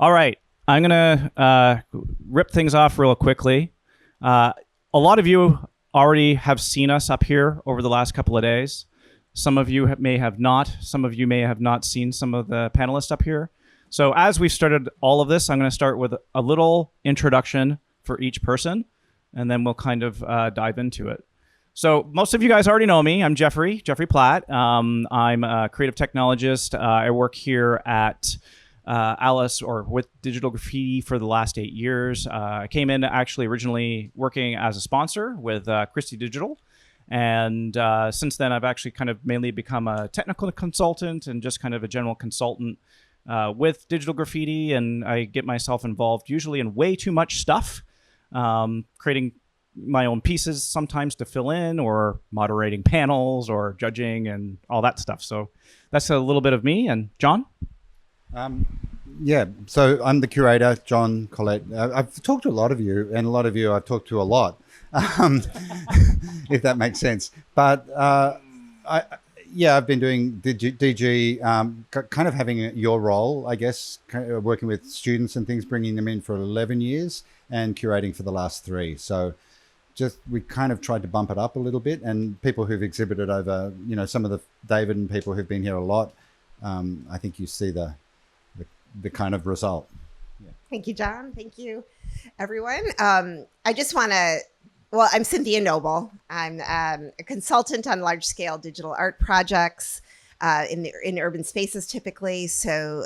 All right. I'm going to rip things off real quickly. A lot of you already have seen us up here over the last couple of days. Some of you may have not. Some of you may have not seen some of the panelists up here. So as we started all of this, I'm going to start with a little introduction for each person, and then we'll kind of dive into it. So most of you guys already know me. I'm Geoffrey Platt. I'm a creative technologist. I work here at Alys, or with Digital Graffiti, for the last 8 years. I came in actually originally working as a sponsor with Christie Digital. And since then, I've actually kind of mainly become a technical consultant and just kind of a general consultant with Digital Graffiti. And I get myself involved usually in way too much stuff, creating my own pieces sometimes to fill in, or moderating panels or judging and all that stuff. So that's a little bit of me. And John? Yeah, so I'm the curator, John, Colette. I've talked to a lot of you, and a lot of you I've talked to a lot, if that makes sense. But I've been doing DG, kind of having your role, I guess, kind of working with students and things, bringing them in for 11 years and curating for the last 3. So we kind of tried to bump it up a little bit, and people who've exhibited over, some of the Deven people who've been here a lot, I think you see the kind of result. Yeah. Thank you, John. Thank you, everyone. I just want to, I'm Cynthia Noble. I'm a consultant on large-scale digital art projects in urban spaces typically. So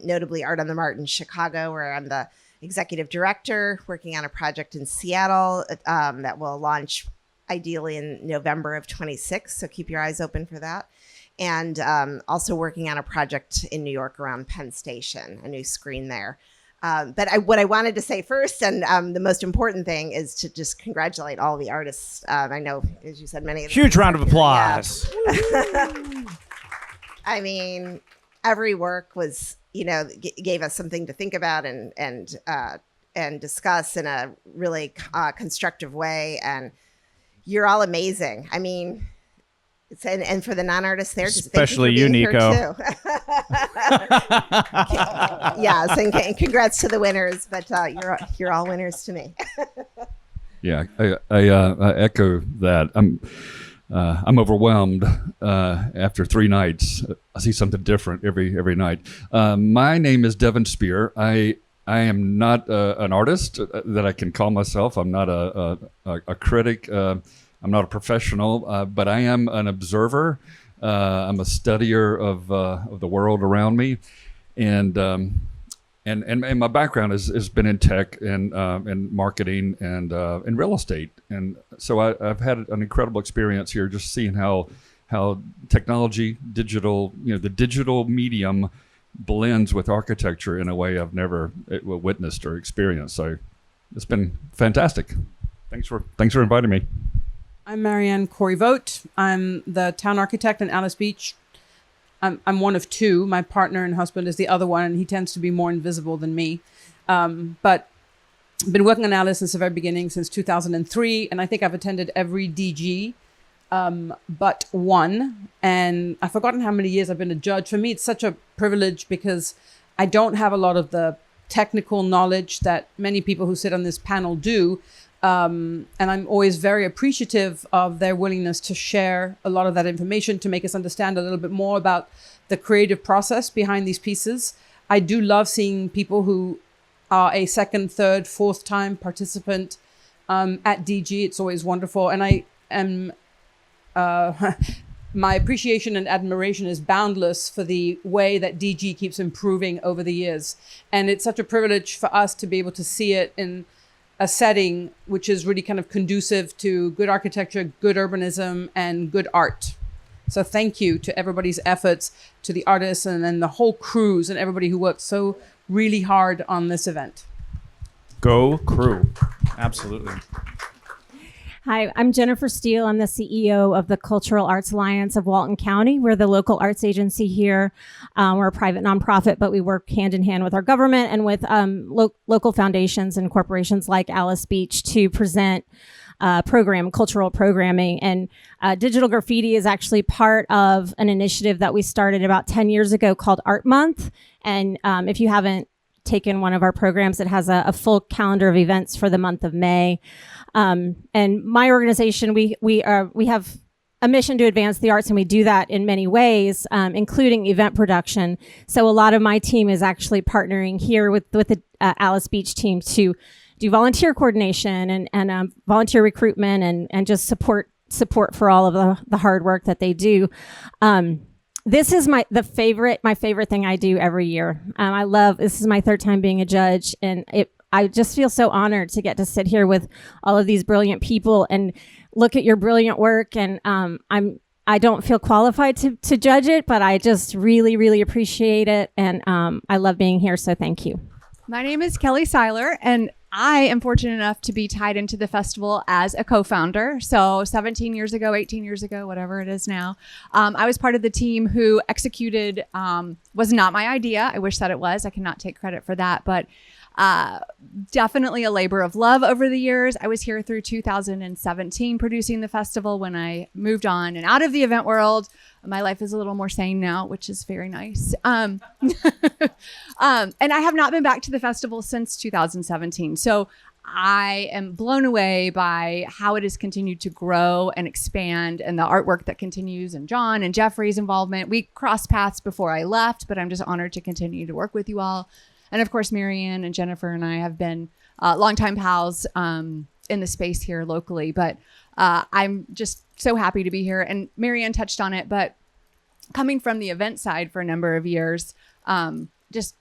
notably Art on theMart in Chicago, where I'm the executive director, working on a project in Seattle that will launch ideally in November of 26. So keep your eyes open for that. And also working on a project in New York around Penn Station, a new screen there. But what I wanted to say first, and the most important thing, is to just congratulate all the artists. I know, as you said, many of them. Huge round of applause. Yeah. I mean, every work was, gave us something to think about and discuss in a really constructive way. And you're all amazing. I mean, and for the non-artists there, just especially you, Nico. Yes, and congrats to the winners, but you're all winners to me. Yeah, I echo that. I'm overwhelmed after 3 nights. I see something different every night. My name is Deven Spear. I am not an artist that I can call myself. I'm not a critic. I'm not a professional, but I am an observer. I'm a studier of the world around me, and my background has been in tech and marketing and real estate, and so I've had an incredible experience here, just seeing how technology, digital, the digital medium blends with architecture in a way I've never witnessed or experienced. So it's been fantastic. Thanks for inviting me. I'm Marieanne Khoury-Vogt. I'm the town architect in Alys Beach. I'm one of 2. My partner and husband is the other one, and he tends to be more invisible than me. But I've been working on Alys since the very beginning, since 2003, and I think I've attended every DG but one. And I've forgotten how many years I've been a judge. For me, it's such a privilege because I don't have a lot of the technical knowledge that many people who sit on this panel do. And I'm always very appreciative of their willingness to share a lot of that information to make us understand a little bit more about the creative process behind these pieces. I do love seeing people who are a second, third, fourth time participant at DG. It's always wonderful. And I am, my appreciation and admiration is boundless for the way that DG keeps improving over the years. And it's such a privilege for us to be able to see it in a setting which is really kind of conducive to good architecture, good urbanism, and good art. So thank you to everybody's efforts, to the artists, and then the whole crews and everybody who worked so really hard on this event. Go crew. Absolutely. Hi, I'm Jennifer Steele. I'm the CEO of the Cultural Arts Alliance of Walton County. We're the local arts agency here. We're a private nonprofit, but we work hand in hand with our government and with local foundations and corporations like Alys Beach to present cultural programming. And Digital Graffiti is actually part of an initiative that we started about 10 years ago called Art Month. And if you haven't taken one of our programs that has a full calendar of events for the month of May. And my organization, we have a mission to advance the arts, and we do that in many ways, including event production. So a lot of my team is actually partnering here with the Alys Beach team to do volunteer coordination and volunteer recruitment and just support for all of the hard work that they do. This is my favorite thing I do every year. This is my third time being a judge, and I just feel so honored to get to sit here with all of these brilliant people and look at your brilliant work. And I don't feel qualified to judge it, but I just really, really appreciate it. And I love being here. So thank you. My name is Kelli Siler, and I am fortunate enough to be tied into the festival as a co-founder. So 17 years ago, 18 years ago, whatever it is now, I was part of the team who executed, was not my idea. I wish that it was. I cannot take credit for that, but definitely a labor of love over the years. I was here through 2017 producing the festival. When I moved on and out of the event world, my life is a little more sane now, which is very nice. And I have not been back to the festival since 2017. So I am blown away by how it has continued to grow and expand, and the artwork that continues, and John and Geoffrey's involvement. We crossed paths before I left, but I'm just honored to continue to work with you all. And of course, Marieanne and Jennifer and I have been longtime pals in the space here locally. But I'm just so happy to be here. And Marieanne touched on it, but coming from the event side for a number of years, just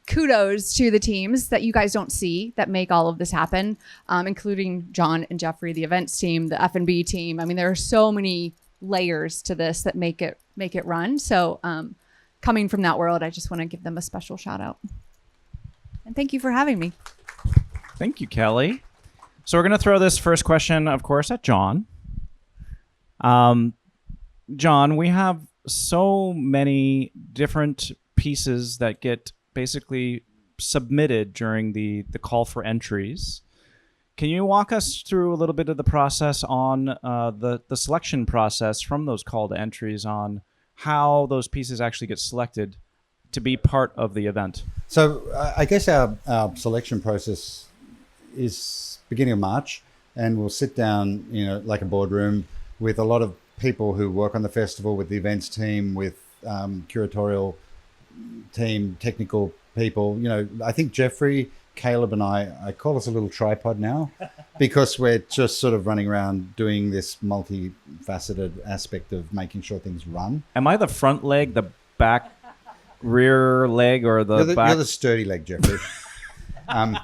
kudos to the teams that you guys don't see that make all of this happen, including John and Geoffrey, the events team, the F&B team. I mean, there are so many layers to this that make it run. So coming from that world, I just want to give them a special shout out. And thank you for having me. Thank you, Kelli. So we're going to throw this first question, of course, at John. John, we have so many different pieces that get basically submitted during the call for entries. Can you walk us through a little bit of the process on the selection process from those call to entries, on how those pieces actually get selected to be part of the event? So I guess our selection process is beginning of March, and we'll sit down, like a boardroom with a lot of people who work on the festival, with the events team, with curatorial team, technical people. I think Geoffrey, Caleb, and I call us a little tripod now because we're just sort of running around doing this multifaceted aspect of making sure things run. Am I the front leg, the back rear leg, or the back? You're the sturdy leg, Geoffrey. But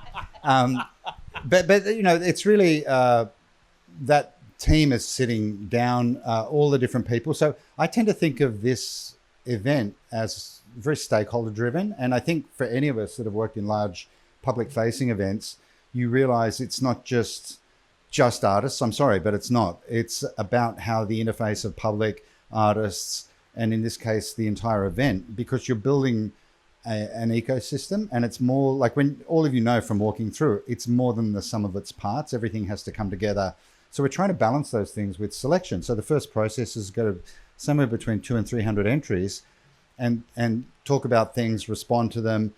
it's really that team is sitting down, all the different people. So I tend to think of this event as very stakeholder driven. And I think for any of us that have worked in large public facing events, you realize it's not just artists. I'm sorry, but it's not. It's about how the interface of public, artists, and in this case, the entire event, because you're building an ecosystem, and it's more like, when all of you know from walking through, it's more than the sum of its parts. Everything has to come together. So we're trying to balance those things with selection. So the first process is go to somewhere between 200 and 300 entries and talk about things, respond to them.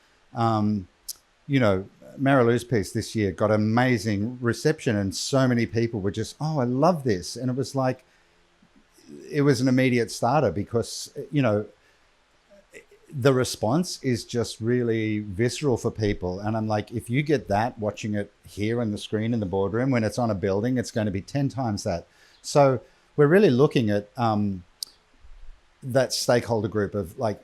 Marilou's piece this year got amazing reception, and so many people were just, oh, I love this. And it was like, it was an immediate starter because, the response is just really visceral for people. And I'm like, if you get that watching it here on the screen in the boardroom, when it's on a building, it's going to be 10 times that. So we're really looking at that stakeholder group of like,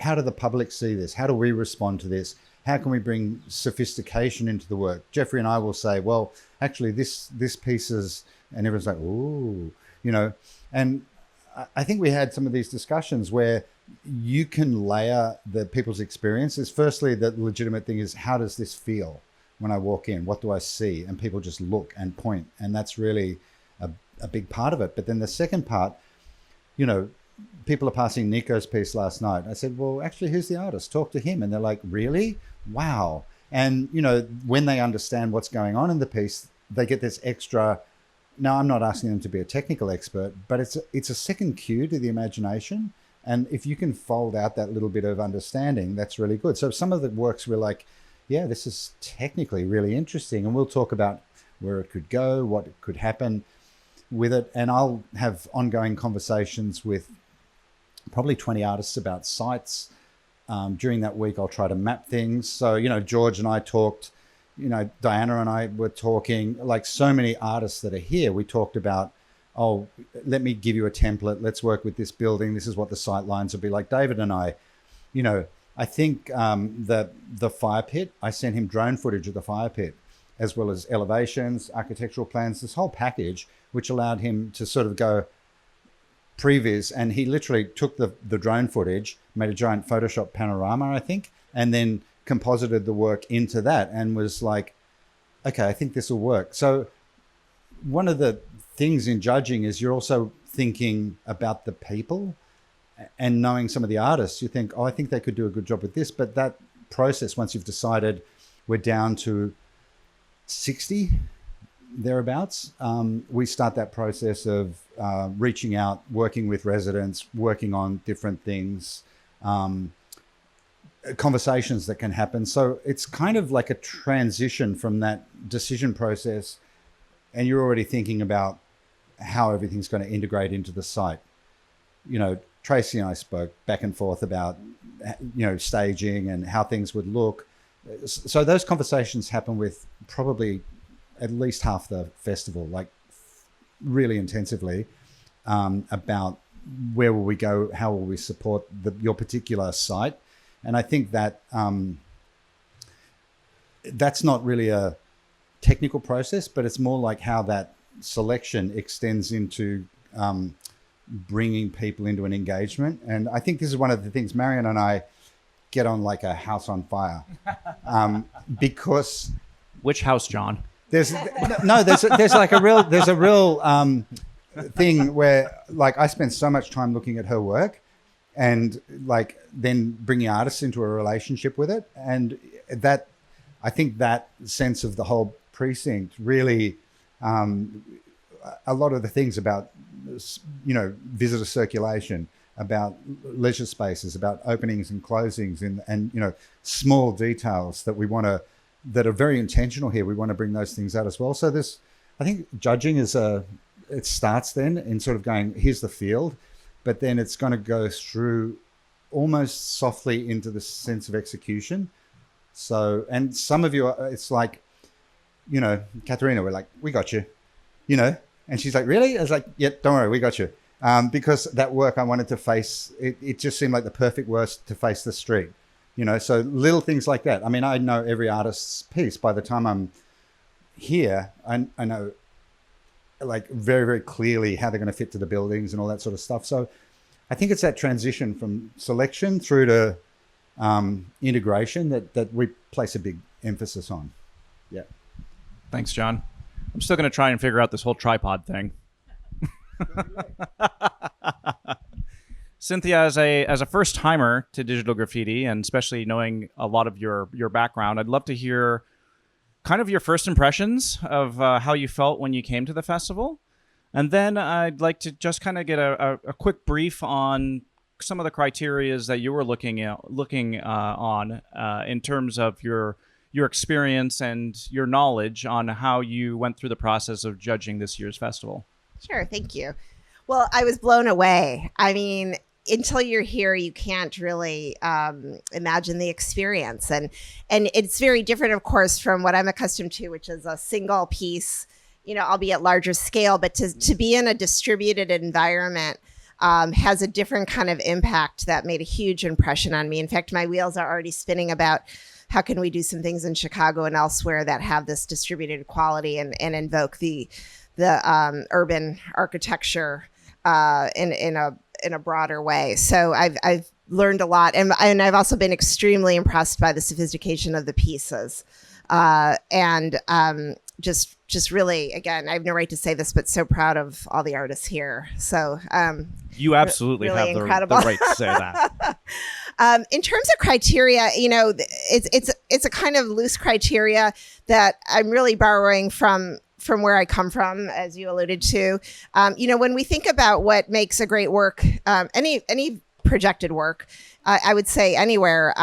how do the public see this? How do we respond to this? How can we bring sophistication into the work? Geoffrey and I will say, well, actually this piece is, and everyone's like, ooh, and I think we had some of these discussions where you can layer the people's experiences. Firstly, the legitimate thing is, how does this feel when I walk in? What do I see? And people just look and point. And that's really a big part of it. But then the second part, people are passing Nico's piece last night. I said, well, actually, who's the artist? Talk to him. And they're like, really? Wow. And, when they understand what's going on in the piece, they get this extra. Now, I'm not asking them to be a technical expert, but it's a second cue to the imagination And if you can fold out that little bit of understanding, that's really good. So some of the works we're like, yeah, this is technically really interesting. And we'll talk about where it could go, what could happen with it. And I'll have ongoing conversations with probably 20 artists about sites. During that week, I'll try to map things. So, George and I talked, Diana and I were talking, like so many artists that are here. We talked about, oh, let me give you a template. Let's work with this building. This is what the sight lines will be like. David and I, I think the fire pit, I sent him drone footage of the fire pit, as well as elevations, architectural plans, this whole package, which allowed him to sort of go previs. And he literally took the drone footage, made a giant Photoshop panorama, I think, and then composited the work into that and was like, okay, I think this will work. So one of the things in judging is you're also thinking about the people and knowing some of the artists. You think, oh, I think they could do a good job with this. But that process, once you've decided we're down to 60 thereabouts, we start that process of reaching out, working with residents, working on different things, conversations that can happen. So it's kind of like a transition from that decision process, and you're already thinking about how everything's going to integrate into the site. Tracy and I spoke back and forth about, staging and how things would look. So those conversations happen with probably at least half the festival, like really intensively, about where will we go, how will we support your particular site. And I think that that's not really a technical process, but it's more like how that selection extends into bringing people into an engagement. And I think this is one of the things Marieanne and I get on like a house on fire, because Which house, John? there's a real thing where like I spend so much time looking at her work and like then bringing artists into a relationship with it. And that, I think that sense of the whole precinct really, a lot of the things about, visitor circulation, about leisure spaces, about openings and closings and small details that we want to, that are very intentional here. We want to bring those things out as well. So I think judging it starts then in sort of going, here's the field, but then it's going to go through almost softly into the sense of execution. So, and some of you, it's like, Katharina, we're like, we got you, and she's like, really? I was like, yeah, don't worry, we got you. Because that work I wanted to face, it just seemed like the perfect worst to face the street, so little things like that. I mean, I know every artist's piece. By the time I'm here, I know like very, very clearly how they're going to fit to the buildings and all that sort of stuff. So I think it's that transition from selection through to integration that we place a big emphasis on. Yeah. Thanks, John. I'm still going to try and figure out this whole tripod thing. Cynthia, as a first timer to digital graffiti, and especially knowing a lot of your background, I'd love to hear kind of your first impressions of how you felt when you came to the festival. And then I'd like to just kind of get a quick brief on some of the criterias that you were looking on in terms of your experience and your knowledge on how you went through the process of judging this year's festival. Sure, thank you. Well, I was blown away. I mean, until you're here, you can't really imagine the experience. And it's very different, of course, from what I'm accustomed to, which is a single piece, albeit larger scale. But to be in a distributed environment has a different kind of impact that made a huge impression on me. In fact, my wheels are already spinning about how can we do some things in Chicago and elsewhere that have this distributed quality and invoke the urban architecture in a broader way. So I've learned a lot, and I've also been extremely impressed by the sophistication of the pieces, and just really, again, I have no right to say this, but so proud of all the artists here. So you absolutely really have the right to say that. In terms of criteria, it's a kind of loose criteria that I'm really borrowing from where I come from, as you alluded to. When we think about what makes a great work, any projected work, I would say anywhere,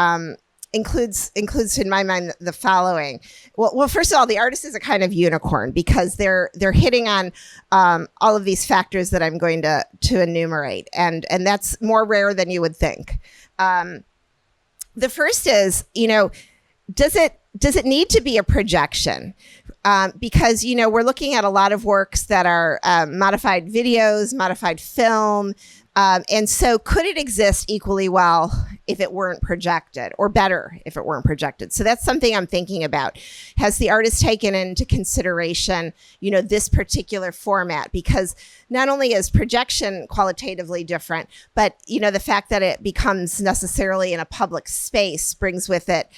includes in my mind the following. Well, first of all, the artist is a kind of unicorn because they're hitting on all of these factors that I'm going to enumerate, and that's more rare than you would think. The first is, does it need to be a projection? Because we're looking at a lot of works that are modified videos, modified film. And so could it exist equally well if it weren't projected, or better if it weren't projected? So that's something I'm thinking about. Has the artist taken into consideration, this particular format? Because not only is projection qualitatively different, but, the fact that it becomes necessarily in a public space brings with it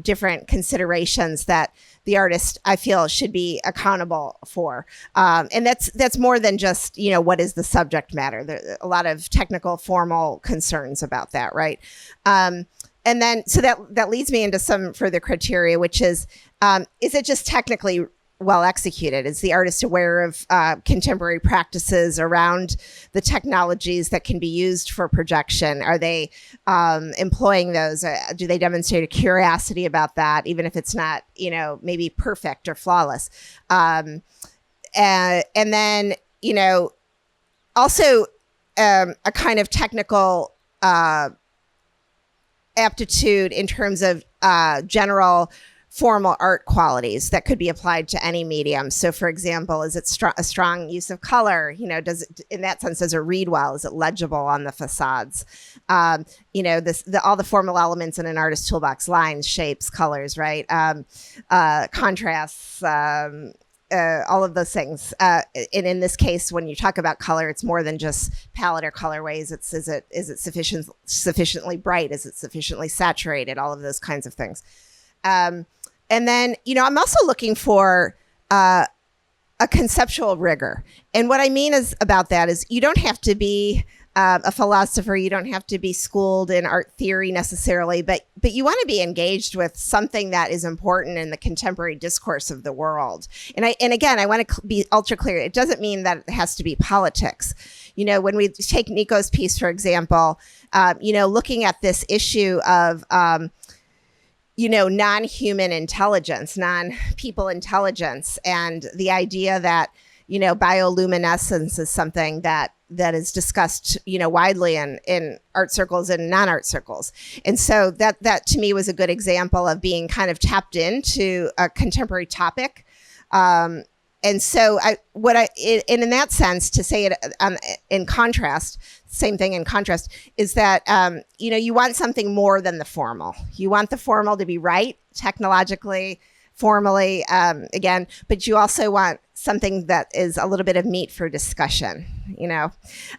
different considerations that the artist, I feel, should be accountable for. And that's more than just, what is the subject matter? There are a lot of technical, formal concerns about that, right? And then, so that leads me into some further criteria, which is it just technically well executed? Is the artist aware of contemporary practices around the technologies that can be used for projection? Are they employing those? Do they demonstrate a curiosity about that, even if it's not, maybe perfect or flawless? And then, also a kind of technical aptitude in terms of general formal art qualities that could be applied to any medium. So, for example, is it a strong use of color? Does it, in that sense, does it read well? Is it legible on the facades? All the formal elements in an artist's toolbox: lines, shapes, colors, right? Contrasts. All of those things. And in this case, when you talk about color, it's more than just palette or colorways. Is it sufficiently bright? Is it sufficiently saturated? All of those kinds of things. And then, I'm also looking for a conceptual rigor. And what I mean about that is you don't have to be a philosopher. You don't have to be schooled in art theory necessarily, but you want to be engaged with something that is important in the contemporary discourse of the world. And again, I want to be ultra clear. It doesn't mean that it has to be politics. When we take Nico's piece, for example, looking at this issue of non-human intelligence, non-people intelligence, and the idea that, bioluminescence is something that is discussed, widely in art circles and non-art circles. And so that to me was a good example of being kind of tapped into a contemporary topic. And so in that sense, to say it in contrast, same thing in contrast, is that, you want something more than the formal. You want the formal to be right, technologically, formally, again, but you also want something that is a little bit of meat for discussion,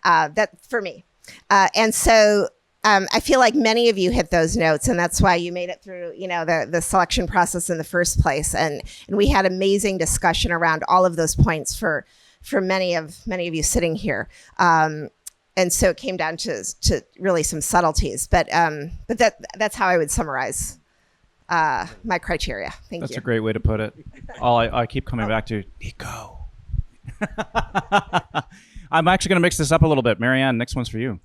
that for me. And so I feel like many of you hit those notes, and that's why you made it through, the selection process in the first place. And we had amazing discussion around all of those points for many of you sitting here. And so it came down to really some subtleties, but that's how I would summarize my criteria. Thank you. That's a great way to put it. I keep coming back to Nico. I'm actually going to mix this up a little bit. Marieanne, next one's for you.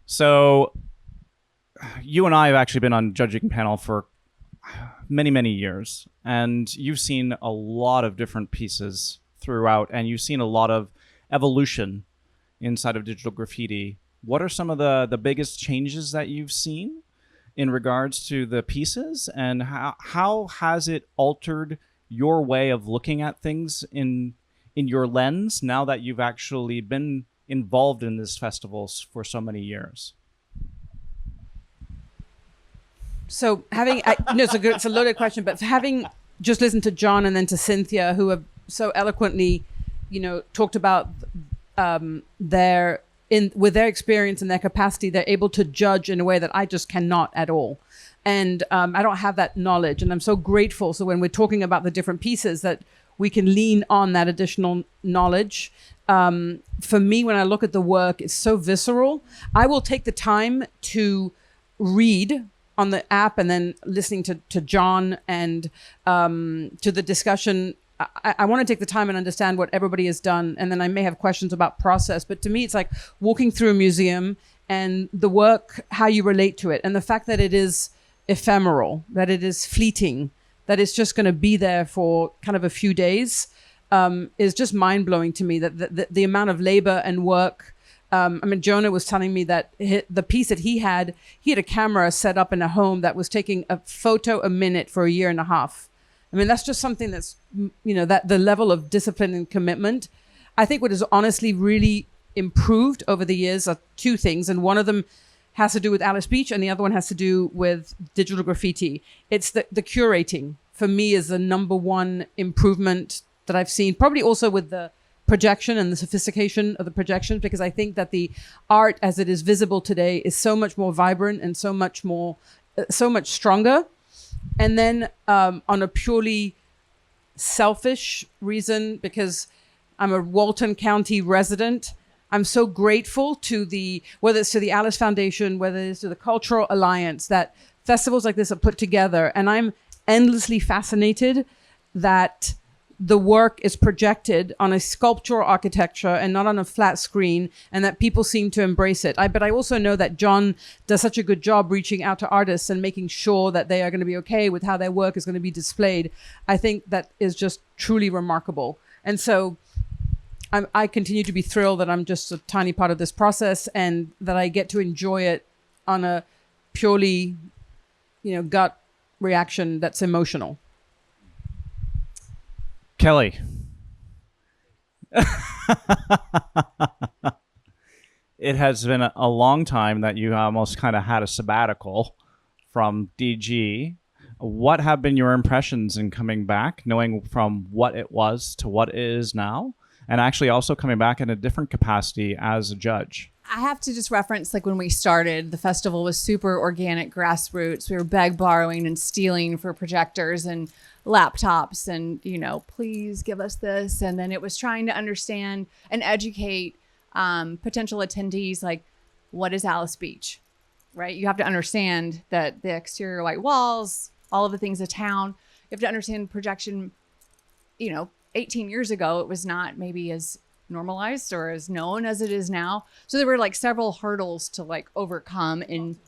So you and I have actually been on judging panel for many, many years, and you've seen a lot of different pieces throughout, and you've seen a lot of evolution inside of digital graffiti. What are some of the biggest changes that you've seen in regards to the pieces, and how has it altered your way of looking at things in your lens now that you've actually been involved in this festival for so many years? So it's a loaded question, but having just listened to John and then to Cynthia, who have so eloquently, talked about with their experience and their capacity, they're able to judge in a way that I just cannot at all. And I don't have that knowledge, and I'm so grateful. So when we're talking about the different pieces, that we can lean on that additional knowledge. For me, when I look at the work, it's so visceral. I will take the time to read on the app, and then listening to John and to the discussion. I want to take the time and understand what everybody has done, and then I may have questions about process. But to me, it's like walking through a museum and the work, how you relate to it, and the fact that it is ephemeral, that it is fleeting, that it's just going to be there for kind of a few days, is just mind-blowing to me. That the amount of labor and work. I mean, Jonah was telling me that the piece that he had a camera set up in a home that was taking a photo a minute for a year and a half. I mean, that's just something that's, that the level of discipline and commitment. I think what has honestly really improved over the years are two things. And one of them has to do with Alys Beach and the other one has to do with digital graffiti. It's the curating, for me, is the number one improvement that I've seen, probably also with the projection and the sophistication of the projections, because I think that the art as it is visible today is so much more vibrant and so much stronger. And then on a purely selfish reason, because I'm a Walton County resident, I'm so grateful to whether it's to the Alys Foundation, whether it's to the Cultural Alliance, that festivals like this are put together. And I'm endlessly fascinated that the work is projected on a sculptural architecture and not on a flat screen, and that people seem to embrace it. But I also know that John does such a good job reaching out to artists and making sure that they are going to be okay with how their work is going to be displayed. I think that is just truly remarkable. And so I continue to be thrilled that I'm just a tiny part of this process and that I get to enjoy it on a purely, gut reaction that's emotional. Kelli. It has been a long time that you almost kind of had a sabbatical from DG. What have been your impressions in coming back, knowing from what it was to what it is now, and actually also coming back in a different capacity as a judge? I have to just reference, like, when we started, the festival was super organic, grassroots. We were borrowing and stealing for projectors and laptops and, please give us this. And then it was trying to understand and educate potential attendees, like, what is Alys Beach, right? You have to understand that the exterior white walls, all of the things of town, you have to understand projection. 18 years ago, it was not maybe as normalized or as known as it is now. So there were several hurdles to overcome in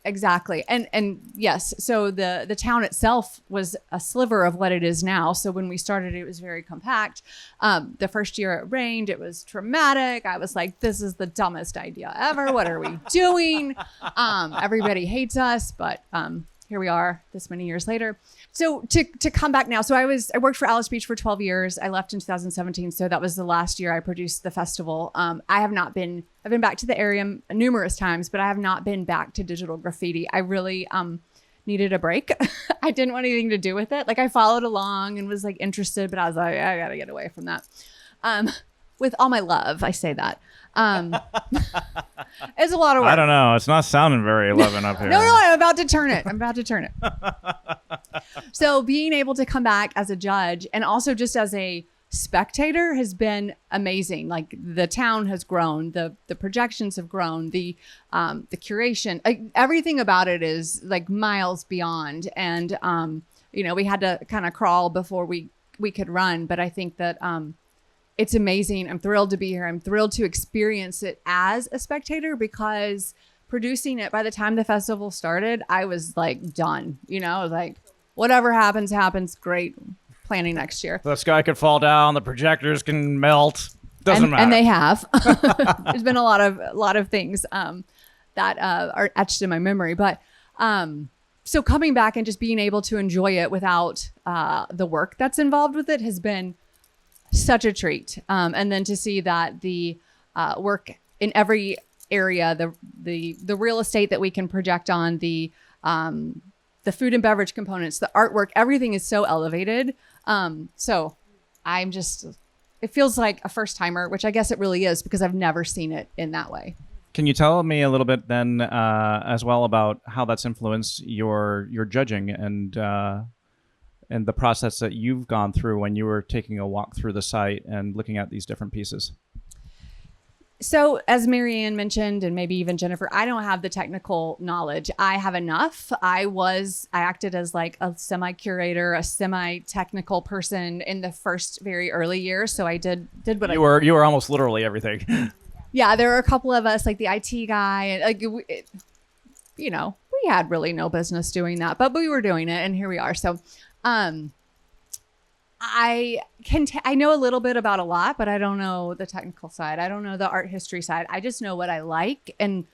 exactly. And yes, so the town itself was a sliver of what it is now. So when we started, it was very compact. The first year it rained, it was traumatic. I was like, this is the dumbest idea ever. What are we doing? Everybody hates us, but here we are this many years later. So to come back now, so I worked for Alys Beach for 12 years. I left in 2017. So that was the last year I produced the festival. I've been back to the area numerous times, but I have not been back to digital graffiti. I really needed a break. I didn't want anything to do with it. I followed along and was interested, but I was like, I gotta get away from that. With all my love, I say that. It's a lot of work. I don't know. It's not sounding very 11 up here. No, I'm about to turn it. So being able to come back as a judge and also just as a spectator has been amazing. The town has grown, the projections have grown, the curation, everything about it is miles beyond. And we had to kind of crawl before we could run. But I think that it's amazing. I'm thrilled to be here. I'm thrilled to experience it as a spectator, because producing it, by the time the festival started, I was done. Whatever happens, great. Planning next year. The sky could fall down, the projectors can melt. Doesn't matter. And they have. There's been a lot of things that are etched in my memory. But so coming back and just being able to enjoy it without the work that's involved with it has been such a treat. And then to see that the work in every area, the real estate that we can project on, the food and beverage components, the artwork, everything is so elevated. So I'm just, it feels like a first timer, which I guess it really is, because I've never seen it in that way. Can you tell me a little bit then as well about how that's influenced your judging and the process that you've gone through when you were taking a walk through the site and looking at these different pieces? So as Marieanne mentioned, and maybe even Jennifer, I don't have the technical knowledge. I have enough. I acted as a semi-curator, a semi-technical person in the first very early years. So I did what you were almost literally everything. yeah, there are a couple of us, like the IT guy, and like we had really no business doing that, but we were doing it, and here we are. So, I know a little bit about a lot, but I don't know the technical side. I don't know the art history side. I just know what I like and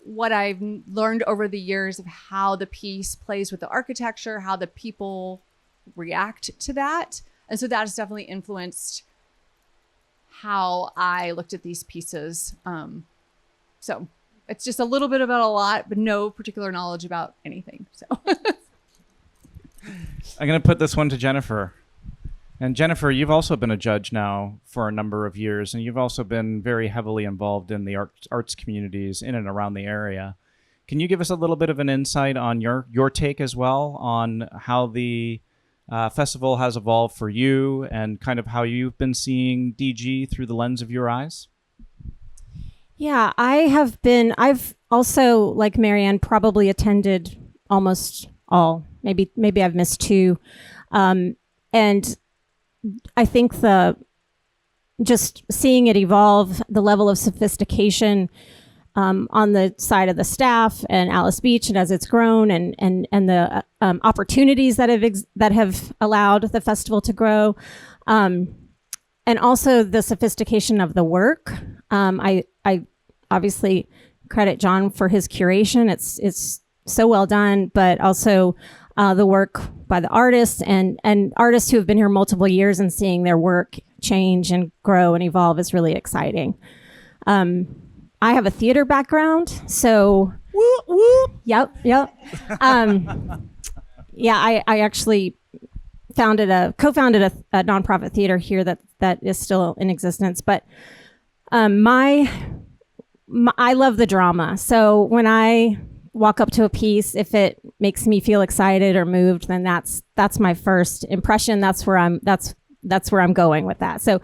what I've learned over the years of how the piece plays with the architecture, how the people react to that. And so that has definitely influenced how I looked at these pieces. So it's just a little bit about a lot, but no particular knowledge about anything. So I'm going to put this one to Jennifer. And Jennifer, you've also been a judge now for a number of years, and you've also been very heavily involved in the arts communities in and around the area. Can you give us a little bit of an insight on your take as well on how the festival has evolved for you and kind of how you've been seeing DG through the lens of your eyes? Yeah, I've also, like Marieanne, probably attended almost all. Maybe I've missed two. And I think just seeing it evolve, the level of sophistication on the side of the staff and Alys Beach, and as it's grown, and the opportunities that have allowed the festival to grow, and also the sophistication of the work. I obviously credit John for his curation. It's so well done, but also the work by the artists and artists who have been here multiple years, and seeing their work change and grow and evolve is really exciting. I have a theater background, so Whoop, whoop. Yep. Yeah, I actually co-founded a nonprofit theater here that is still in existence. But I love the drama. So when I walk up to a piece, if it makes me feel excited or moved, then that's my first impression. That's where I'm going with that. So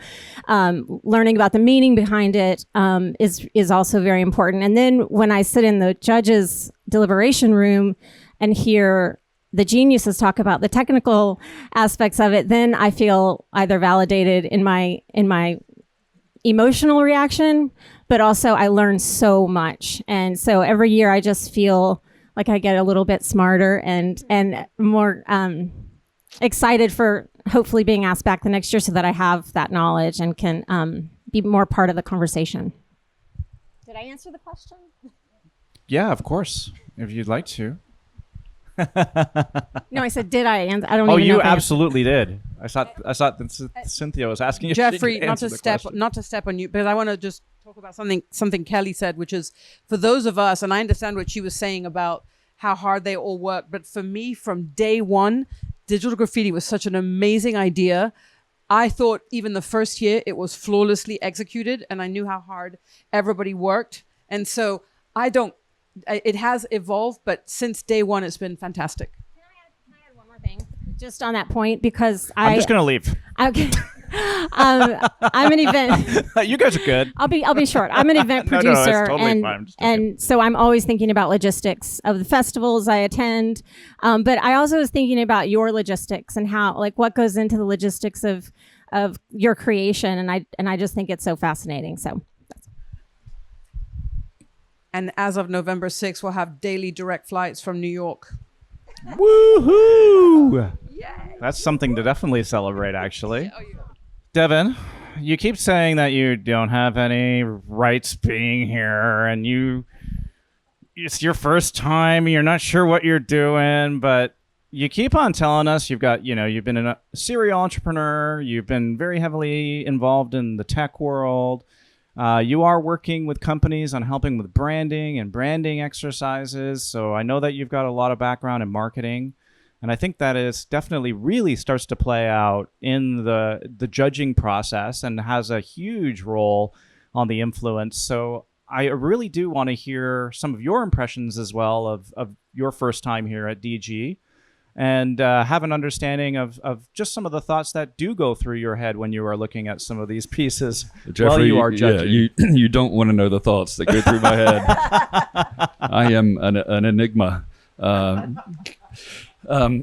learning about the meaning behind it is also very important. And then when I sit in the judges' deliberation room and hear the geniuses talk about the technical aspects of it, then I feel either validated in my emotional reaction, but also I learn so much. And so every year I just feel like I get a little bit smarter and more excited for hopefully being asked back the next year, so that I have that knowledge and can be more part of the conversation. Did I answer the question? Yeah, of course, if you'd like to. No, I said, did I? And I don't. Oh, even know you if absolutely did. I thought that Cynthia was asking you. Geoffrey, not to step on you, but I want to just talk about something Kelli said, which is for those of us, and I understand what she was saying about how hard they all work, but for me, from day one, digital graffiti was such an amazing idea. I thought even the first year it was flawlessly executed, and I knew how hard everybody worked, and so it has evolved, but since day one, it's been fantastic. Can I add one more thing? Just on that point, because I'm just going to leave. Okay. I'm an event. You guys are good. I'll be short. I'm an event producer, No, it's totally fine. and so I'm always thinking about logistics of the festivals I attend. But I also was thinking about your logistics and how, like, what goes into the logistics of your creation, and I just think it's so fascinating. So. And as of November 6th, we'll have daily direct flights from New York. Woohoo! That's something to definitely celebrate, actually. Deven, you keep saying that you don't have any rights being here, and it's your first time, you're not sure what you're doing, but you keep on telling us you've been a serial entrepreneur, you've been very heavily involved in the tech world. You are working with companies on helping with branding and branding exercises. So I know that you've got a lot of background in marketing. And I think that is definitely really starts to play out in the judging process and has a huge role on the influence. So I really do want to hear some of your impressions as well of your first time here at DG. And have an understanding of just some of the thoughts that do go through your head when you are looking at some of these pieces. Geoffrey, while you are judging. Yeah, you don't want to know the thoughts that go through my head. I am an enigma.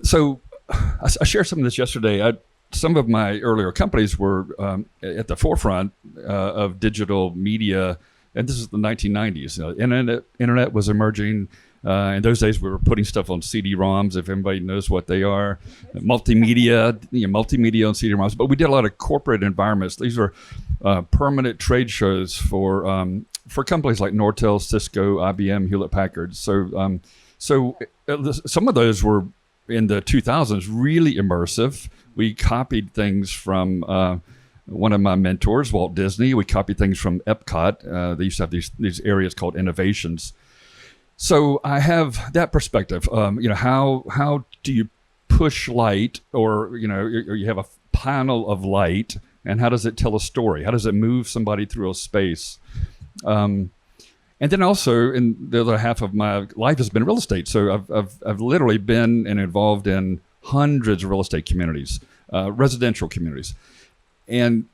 So I shared some of this yesterday. some of my earlier companies were at the forefront of digital media, and this is the 1990s. Internet was emerging. In those days, we were putting stuff on CD-ROMs, if anybody knows what they are. Multimedia on CD-ROMs. But we did a lot of corporate environments. These were permanent trade shows for companies like Nortel, Cisco, IBM, Hewlett-Packard. So some of those were in the 2000s really immersive. We copied things from one of my mentors, Walt Disney. We copied things from Epcot. They used to have these areas called innovations. So I have that perspective. How do you push light, or you have a panel of light, and how does it tell a story? How does it move somebody through a space? And then also, in the other half of my life has been real estate. So I've literally been and involved in hundreds of real estate communities, residential communities, and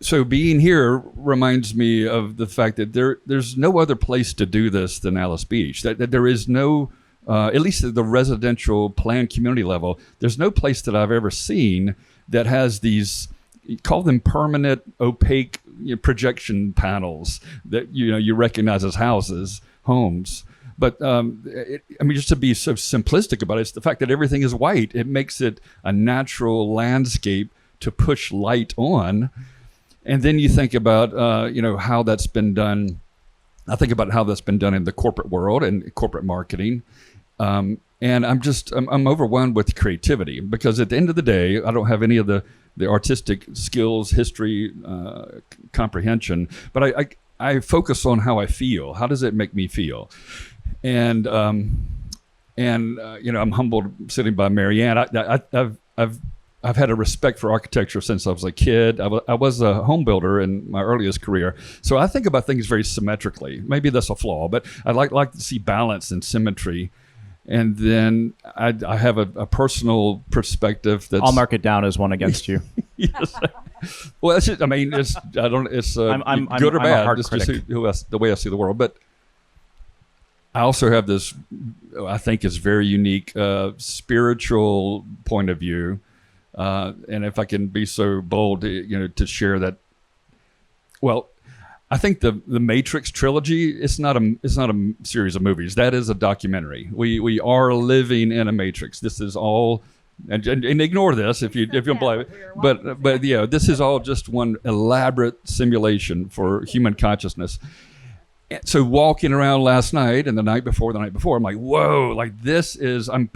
so being here reminds me of the fact that there's no other place to do this than Alys Beach. That there is no, at least at the residential planned community level, there's no place that I've ever seen that has these, call them permanent, opaque projection panels that you recognize as houses, homes. But just to be so simplistic about it, it's the fact that everything is white. It makes it a natural landscape to push light on. And then you think about, how that's been done. I think about how that's been done in the corporate world and corporate marketing. And I'm overwhelmed with creativity, because at the end of the day, I don't have any of the artistic skills, history, comprehension, but I focus on how I feel. How does it make me feel? And I'm humbled sitting by Marieanne. I've had a respect for architecture since I was a kid. I was a home builder in my earliest career. So I think about things very symmetrically. Maybe that's a flaw, but I like to see balance and symmetry. And then I have a personal perspective that's... I'll mark it down as one against you. Yes. Well, it's just, I'm good or bad. I'm a hard it's critic. just the way I see the world. But I also have this, I think is very unique, spiritual point of view. And if I can be so bold, to share that, well, I think the Matrix trilogy, it's not a series of movies. That is a documentary. We are living in a matrix. This is all, and ignore this if you don't believe it. But this is all just one elaborate simulation for human consciousness. So walking around last night and the night before, I'm like, whoa, like this is, I'm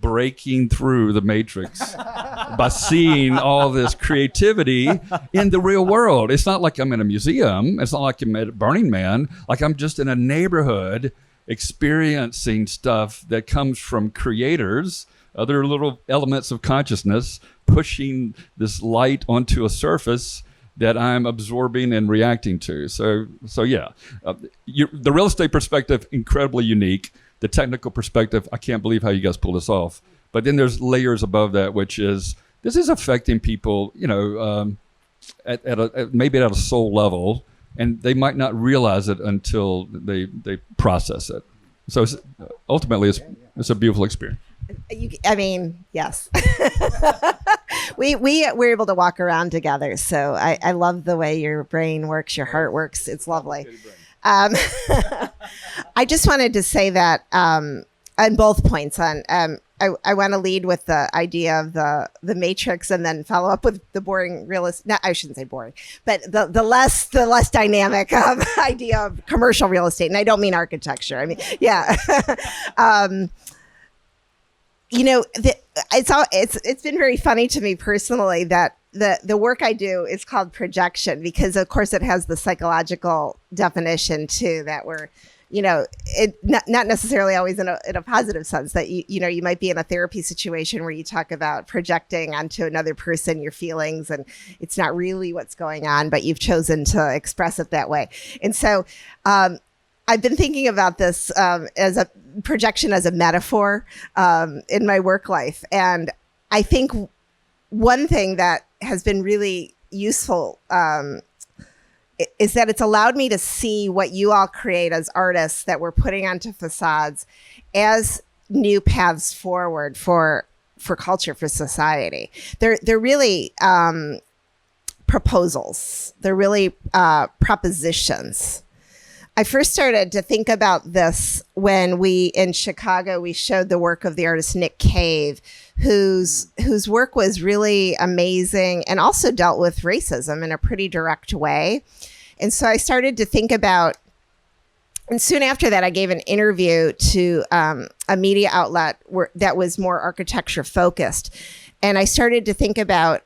breaking through the matrix by seeing all this creativity in the real world. It's not like I'm in a museum. It's not like I'm at Burning Man. Like I'm just in a neighborhood experiencing stuff that comes from creators, other little elements of consciousness, pushing this light onto a surface that I'm absorbing and reacting to. So yeah, the real estate perspective, incredibly unique. The technical perspective, I can't believe how you guys pulled this off. But then there's layers above that, which is, this is affecting people, maybe at a soul level, and they might not realize it until they process it. So ultimately, it's a beautiful experience. Yes. we were able to walk around together, so I love the way your brain works, your heart works. It's lovely. I just wanted to say that on both points. I want to lead with the idea of the matrix, and then follow up with the boring I shouldn't say boring, but the less dynamic idea of commercial real estate. And I don't mean architecture. I mean, yeah. It's been very funny to me personally that the work I do is called projection, because of course it has the psychological definition too, that we're, not necessarily always in a positive sense, that you might be in a therapy situation where you talk about projecting onto another person your feelings, and it's not really what's going on, but you've chosen to express it that way. And so I've been thinking about this as a projection, as a metaphor in my work life. And I think one thing that has been really useful is that it's allowed me to see what you all create as artists that we're putting onto facades as new paths forward for for culture, for society. They're really proposals. They're really propositions. I first started to think about this when in Chicago, we showed the work of the artist Nick Cave, whose work was really amazing and also dealt with racism in a pretty direct way. And so I started to think about, and soon after that, I gave an interview to a media outlet that was more architecture focused. And I started to think about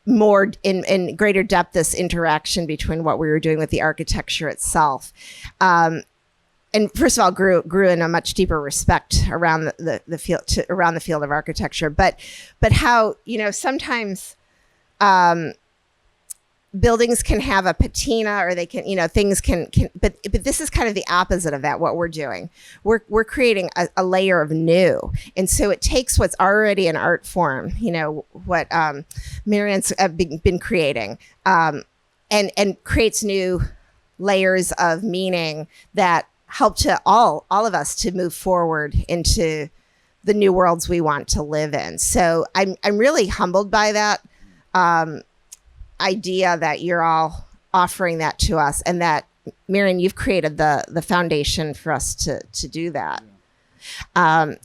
more in greater depth this interaction between what we were doing with the architecture itself. And first of all, grew in a much deeper respect around the field around the field of architecture. But how, sometimes buildings can have a patina, or they can, things can, but this is kind of the opposite of that. What we're doing, we're creating a layer of new. And so it takes what's already an art form, what Marieanne's been creating, and creates new layers of meaning that help to all of us to move forward into the new worlds we want to live in. So I'm really humbled by that idea that you're all offering that to us, and that, Marieanne, you've created the foundation for us to do that. And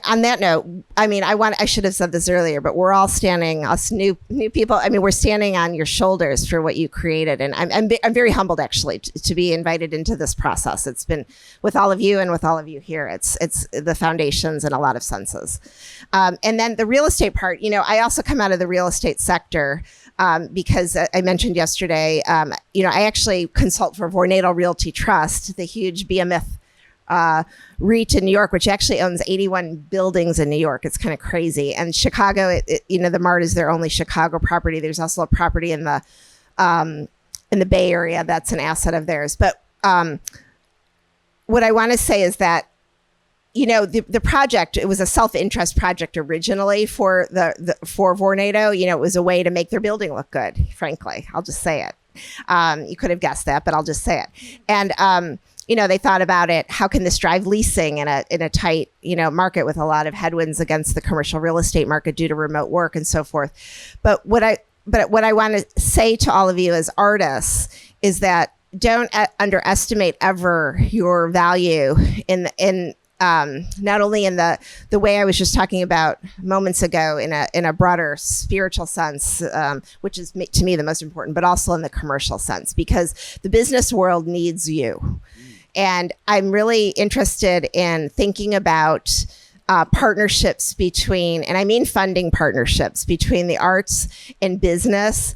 on that note, I should have said this earlier, but we're all standing, us new people. We're standing on your shoulders for what you created, and I'm very humbled actually to be invited into this process. It's been with all of you and with all of you here. It's the foundations in a lot of senses, and then the real estate part. I also come out of the real estate sector. Because I mentioned yesterday, I actually consult for Vornado Realty Trust, the huge behemoth REIT in New York, which actually owns 81 buildings in New York. It's kind of crazy. And Chicago, theMart is their only Chicago property. There's also a property in the Bay Area that's an asset of theirs. But what I want to say is that, the project, it was a self-interest project originally for for Vornado. It was a way to make their building look good, frankly. I'll just say it. You could have guessed that, but I'll just say it. And, they thought about it. How can this drive leasing in a tight, market with a lot of headwinds against the commercial real estate market due to remote work and so forth. But what I want to say to all of you as artists is that don't underestimate ever your value in not only in the way I was just talking about moments ago in a broader spiritual sense, which is to me the most important, but also in the commercial sense, because the business world needs you. And I'm really interested in thinking about partnerships between, and I mean funding partnerships between the arts and business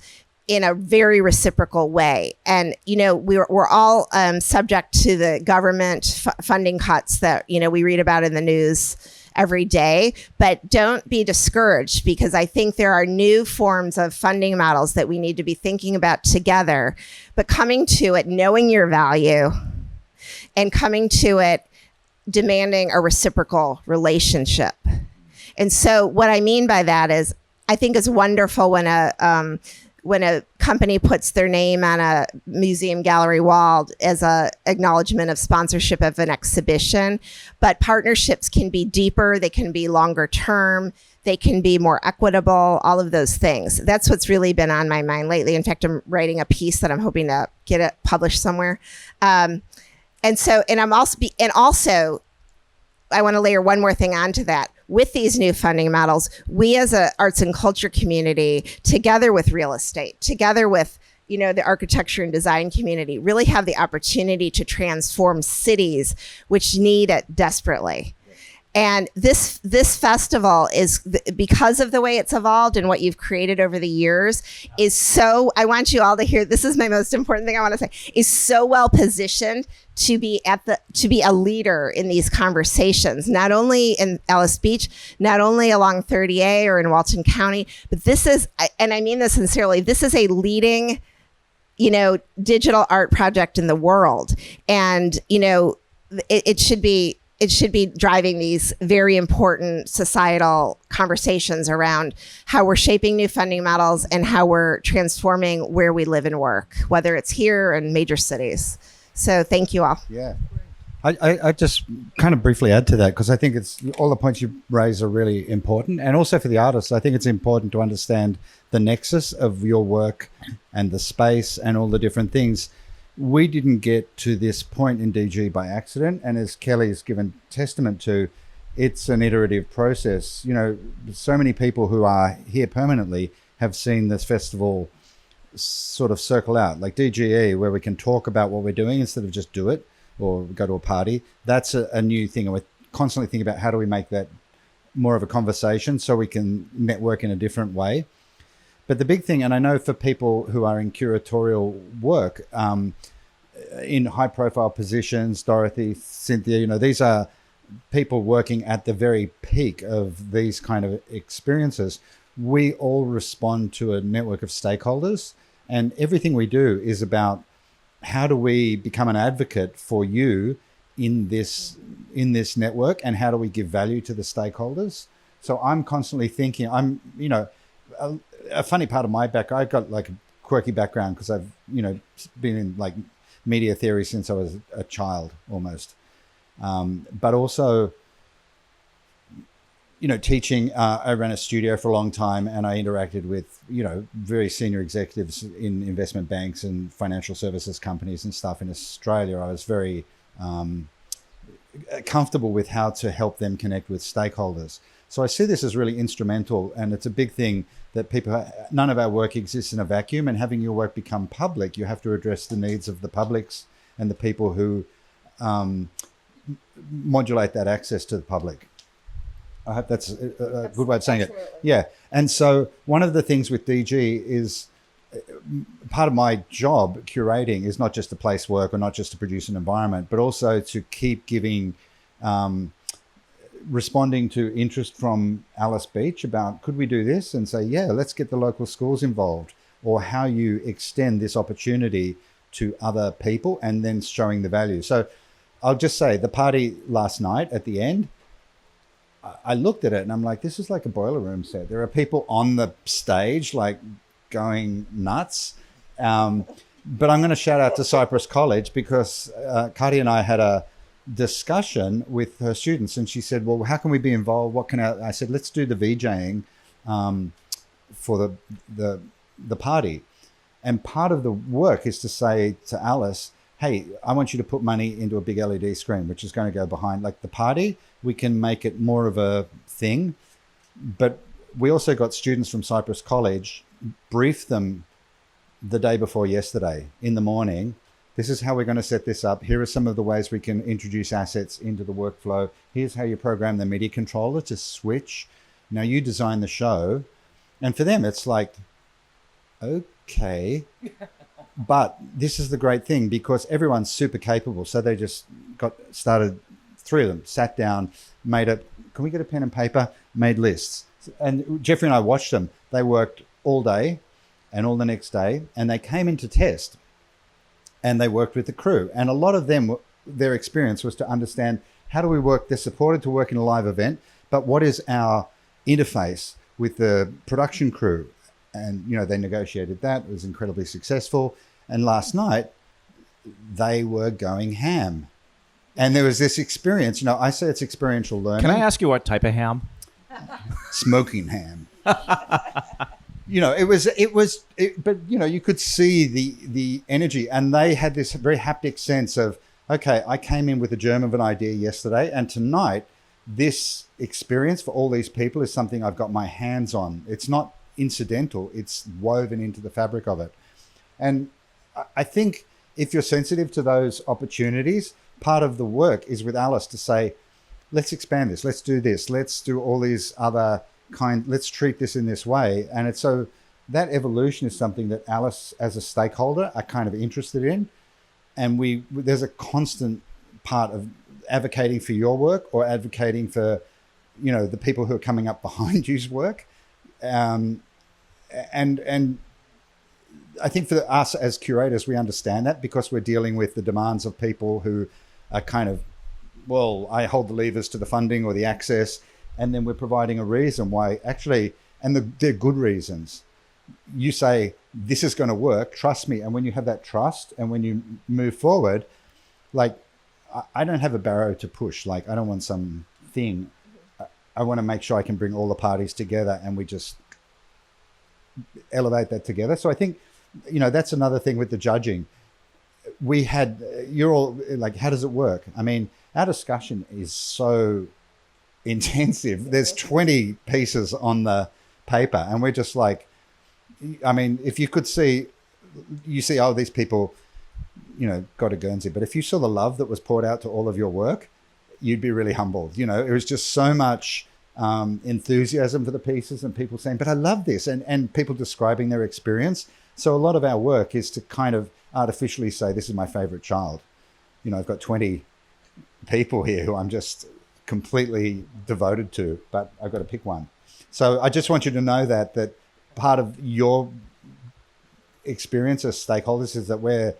in a very reciprocal way. And, we're all subject to the government funding cuts that, we read about in the news every day, but don't be discouraged, because I think there are new forms of funding models that we need to be thinking about together, but coming to it, knowing your value, and coming to it, demanding a reciprocal relationship. And so what I mean by that is, I think it's wonderful when a company puts their name on a museum gallery wall as a acknowledgement of sponsorship of an exhibition, but partnerships can be deeper, they can be longer term, they can be more equitable, all of those things. That's what's really been on my mind lately. In fact, I'm writing a piece that I'm hoping to get it published somewhere. And also, I want to layer one more thing onto that. With these new funding models, we as an arts and culture community, together with real estate, together with the architecture and design community, really have the opportunity to transform cities which need it desperately. And this festival is, because of the way it's evolved and what you've created over the years, is so, I want you all to hear, this is my most important thing I want to say, is so well positioned to be a leader in these conversations, not only in Alys Beach, not only along 30A or in Walton County, but this is, and I mean this sincerely, this is a leading, digital art project in the world. And, it should be driving these very important societal conversations around how we're shaping new funding models and how we're transforming where we live and work, whether it's here or in major cities. So thank you all. Yeah. I just kind of briefly add to that, because I think it's all the points you raise are really important. And also for the artists, I think it's important to understand the nexus of your work and the space and all the different things. We didn't get to this point in DG by accident. And as Kelly's given testament to, it's an iterative process. You know, so many people who are here permanently have seen this festival sort of circle out, like DG+E, where we can talk about what we're doing instead of just do it or go to a party. That's a new thing. And we're constantly thinking about how do we make that more of a conversation so we can network in a different way. But the big thing, and I know for people who are in curatorial work, in high profile positions, Dorothy, Cynthia, you know, these are people working at the very peak of these kind of experiences. We all respond to a network of stakeholders, and everything we do is about how do we become an advocate for you in this network, and how do we give value to the stakeholders. So I'm constantly thinking, I'm, you know, a funny part of my background, I've got like a quirky background because I've, you know, been in like media theory since I was a child almost. But also, you know, teaching, I ran a studio for a long time, and I interacted with, you know, very senior executives in investment banks and financial services companies and stuff in Australia. I was very comfortable with how to help them connect with stakeholders. So I see this as really instrumental, and it's a big thing that people, none of our work exists in a vacuum, and having your work become public, you have to address the needs of the publics and the people who modulate that access to the public. I hope that's a good way of saying it. Yeah. And so one of the things with DG is part of my job curating is not just to place work or not just to produce an environment, but also to keep giving, responding to interest from Alys Beach about, could we do this? And say, yeah, let's get the local schools involved, or how you extend this opportunity to other people and then showing the value. So I'll just say the party last night at the end, I looked at it and I'm like, this is like a boiler room set. There are people on the stage like going nuts. But I'm going to shout out to Cypress College, because Kati and I had a discussion with her students, and she said, well, how can we be involved? What can I said, let's do the VJing for the party. And part of the work is to say to Alys, hey, I want you to put money into a big LED screen, which is going to go behind like the party. We can make it more of a thing. But we also got students from Cypress College, briefed them the day before yesterday in the morning. This is how we're going to set this up. Here are some of the ways we can introduce assets into the workflow. Here's how you program the MIDI controller to switch. Now you design the show. And for them, it's like, okay. But this is the great thing, because everyone's super capable. So they just got started, 3 of them sat down, made a, can we get a pen and paper? Made lists. And Geoffrey and I watched them. They worked all day and all the next day, and they came into test and they worked with the crew. And a lot of them, their experience was to understand, how do we work? They're supported to work in a live event, but what is our interface with the production crew? And, you know, they negotiated that. It was incredibly successful. And last night, they were going ham. And there was this experience, you know, I say it's experiential learning. Can I ask you what type of ham? Smoking ham. You know, but, you know, you could see the energy. And they had this very haptic sense of, okay, I came in with a germ of an idea yesterday, and tonight, this experience for all these people is something I've got my hands on. It's not incidental, it's woven into the fabric of it. And I think if you're sensitive to those opportunities, part of the work is with Alys to say, let's expand this, let's do this, let's do all these other let's treat this in this way. And it's so that evolution is something that Alys as a stakeholder are kind of interested in. And there's a constant part of advocating for your work or advocating for, you know, the people who are coming up behind you's work. And I think for us as curators, we understand that, because we're dealing with the demands of people who are kind of, well, I hold the levers to the funding or the access, and then we're providing a reason why actually, and they're good reasons. You say, this is going to work, trust me. And when you have that trust and when you move forward, like I don't have a barrow to push. Like, I don't want some thing. I want to make sure I can bring all the parties together and we just elevate that together. So I think, that's another thing with the judging. You're all like, how does it work? I mean, our discussion is so intensive. There's 20 pieces on the paper and we're just like, I mean, if you could see, oh, these people, got a Guernsey. But if you saw the love that was poured out to all of your work, you'd be really humbled. It was just so much enthusiasm for the pieces and people saying, but I love this. And people describing their experience. So a lot of our work is to kind of artificially say, this is my favorite child. I've got 20 people here who I'm just completely devoted to, but I've got to pick one. So I just want you to know that part of your experience as stakeholders is that we're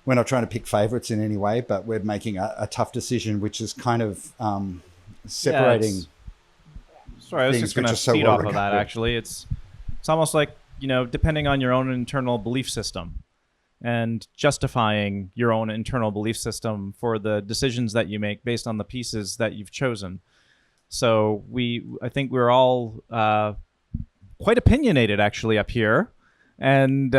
not trying to pick favorites in any way, but we're making a tough decision, which is kind of separating. Sorry, I was just going to feed off of that, actually. It's almost like, depending on your own internal belief system and justifying your own internal belief system for the decisions that you make based on the pieces that you've chosen. So I think we're all quite opinionated, actually, up here. And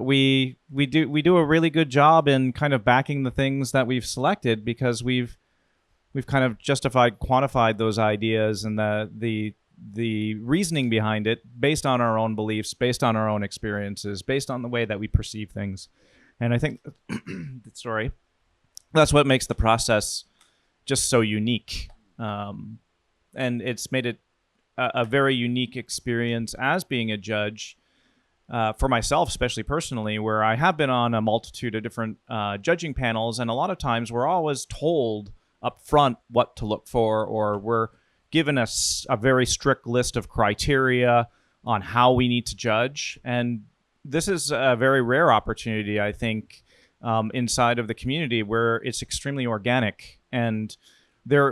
we do a really good job in kind of backing the things that we've selected because we've kind of quantified those ideas and the reasoning behind it based on our own beliefs, based on our own experiences, based on the way that we perceive things. And I think, sorry, that's what makes the process just so unique. And it's made it a very unique experience as being a judge. For myself, especially personally, where I have been on a multitude of different judging panels, and a lot of times we're always told up front what to look for, or we're given a very strict list of criteria on how we need to judge. And this is a very rare opportunity, I think, inside of the community where it's extremely organic. And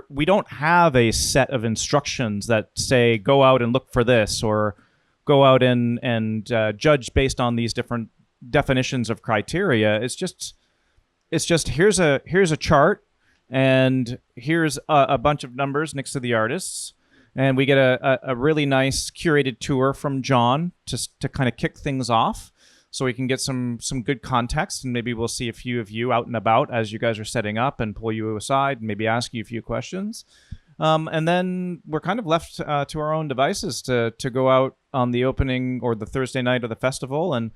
we don't have a set of instructions that say, go out and look for this, or go out and judge based on these different definitions of criteria. It's just here's a chart, and here's a bunch of numbers next to the artists, and we get a really nice curated tour from John to kind of kick things off, so we can get some good context, and maybe we'll see a few of you out and about as you guys are setting up and pull you aside and maybe ask you a few questions. And then we're kind of left to our own devices to go out on the opening or the Thursday night of the festival and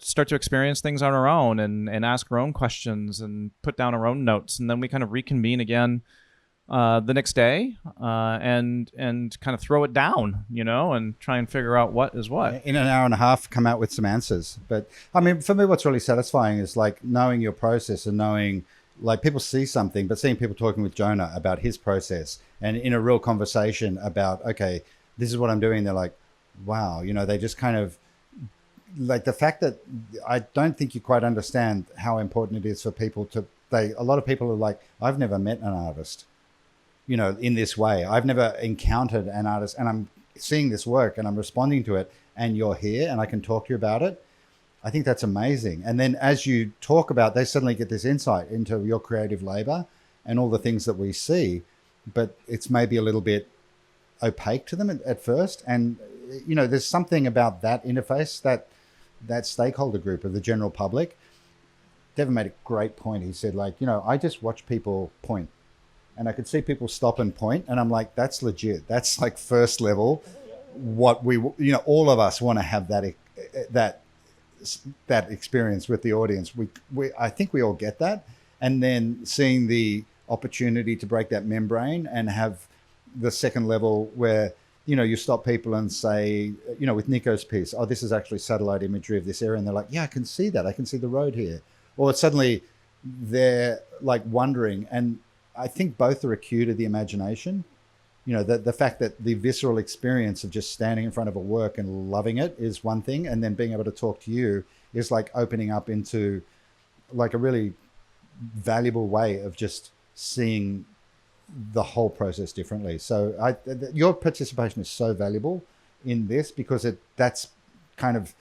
start to experience things on our own and ask our own questions and put down our own notes. And then we kind of reconvene again the next day and kind of throw it down, and try and figure out what is what. In an hour and a half, come out with some answers. But I mean, for me, what's really satisfying is like knowing your process and knowing, like, people see something, but seeing people talking with Jonah about his process and in a real conversation about, okay, this is what I'm doing. They're like, wow, they just kind of like the fact that I don't think you quite understand how important it is for people a lot of people are like, I've never met an artist, in this way. I've never encountered an artist, and I'm seeing this work and I'm responding to it, and you're here and I can talk to you about it. I think that's amazing. And then as you talk about, they suddenly get this insight into your creative labor and all the things that we see, but it's maybe a little bit opaque to them at first. And, there's something about that interface, that stakeholder group of the general public. Deven made a great point. He said, like, I just watch people point, and I could see people stop and point, and I'm like, that's legit. That's like first level. What we, all of us want to have that experience with the audience. I think we all get that. And then seeing the opportunity to break that membrane and have the second level where, you stop people and say, with Nico's piece, oh, this is actually satellite imagery of this area. And they're like, yeah, I can see that. I can see the road here. Or suddenly they're like wondering. And I think both are a cue to the imagination. The fact that the visceral experience of just standing in front of a work and loving it is one thing. And then being able to talk to you is like opening up into like a really valuable way of just seeing the whole process differently. So your participation is so valuable in this because that's kind of,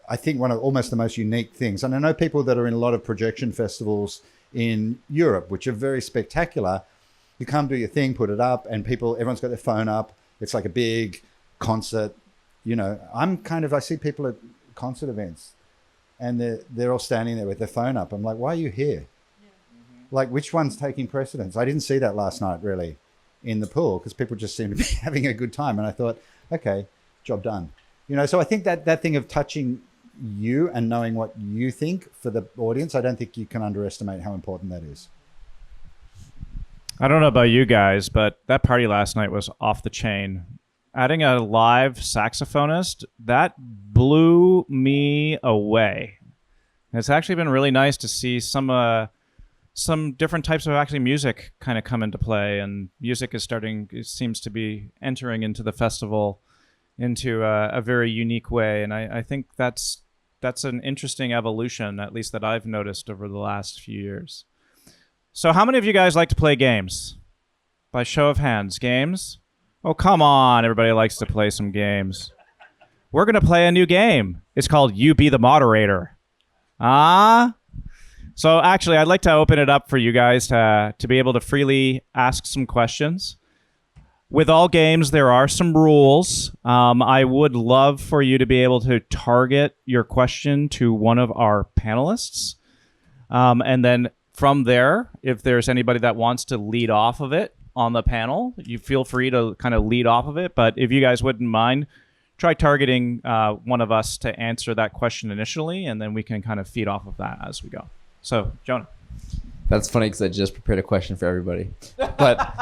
I think, one of almost the most unique things. And I know people that are in a lot of projection festivals in Europe, which are very spectacular. You come do your thing, put it up, and everyone's got their phone up. It's like a big concert. I see people at concert events and they're all standing there with their phone up. I'm like, why are you here? Like, which one's taking precedence? I didn't see that last night really in the pool because people just seem to be having a good time. And I thought, okay, job done. So I think that thing of touching you and knowing what you think for the audience, I don't think you can underestimate how important that is. I don't know about you guys, but that party last night was off the chain. Adding a live saxophonist, that blew me away. It's actually been really nice to see some different types of actually music kind of come into play, and music it seems to be entering into the festival into a very unique way, and I think that's an interesting evolution, at least that I've noticed over the last few years. So how many of you guys like to play games? By show of hands, games? Oh, come on. Everybody likes to play some games. We're going to play a new game. It's called You Be the Moderator. So actually, I'd like to open it up for you guys to be able to freely ask some questions. With all games, there are some rules. I would love for you to be able to target your question to one of our panelists. And then from there, if there's anybody that wants to lead off of it on the panel, you feel free to kind of lead off of it. But if you guys wouldn't mind, try targeting one of us to answer that question initially, and then we can kind of feed off of that as we go. So, Jonah. That's funny because I just prepared a question for everybody. But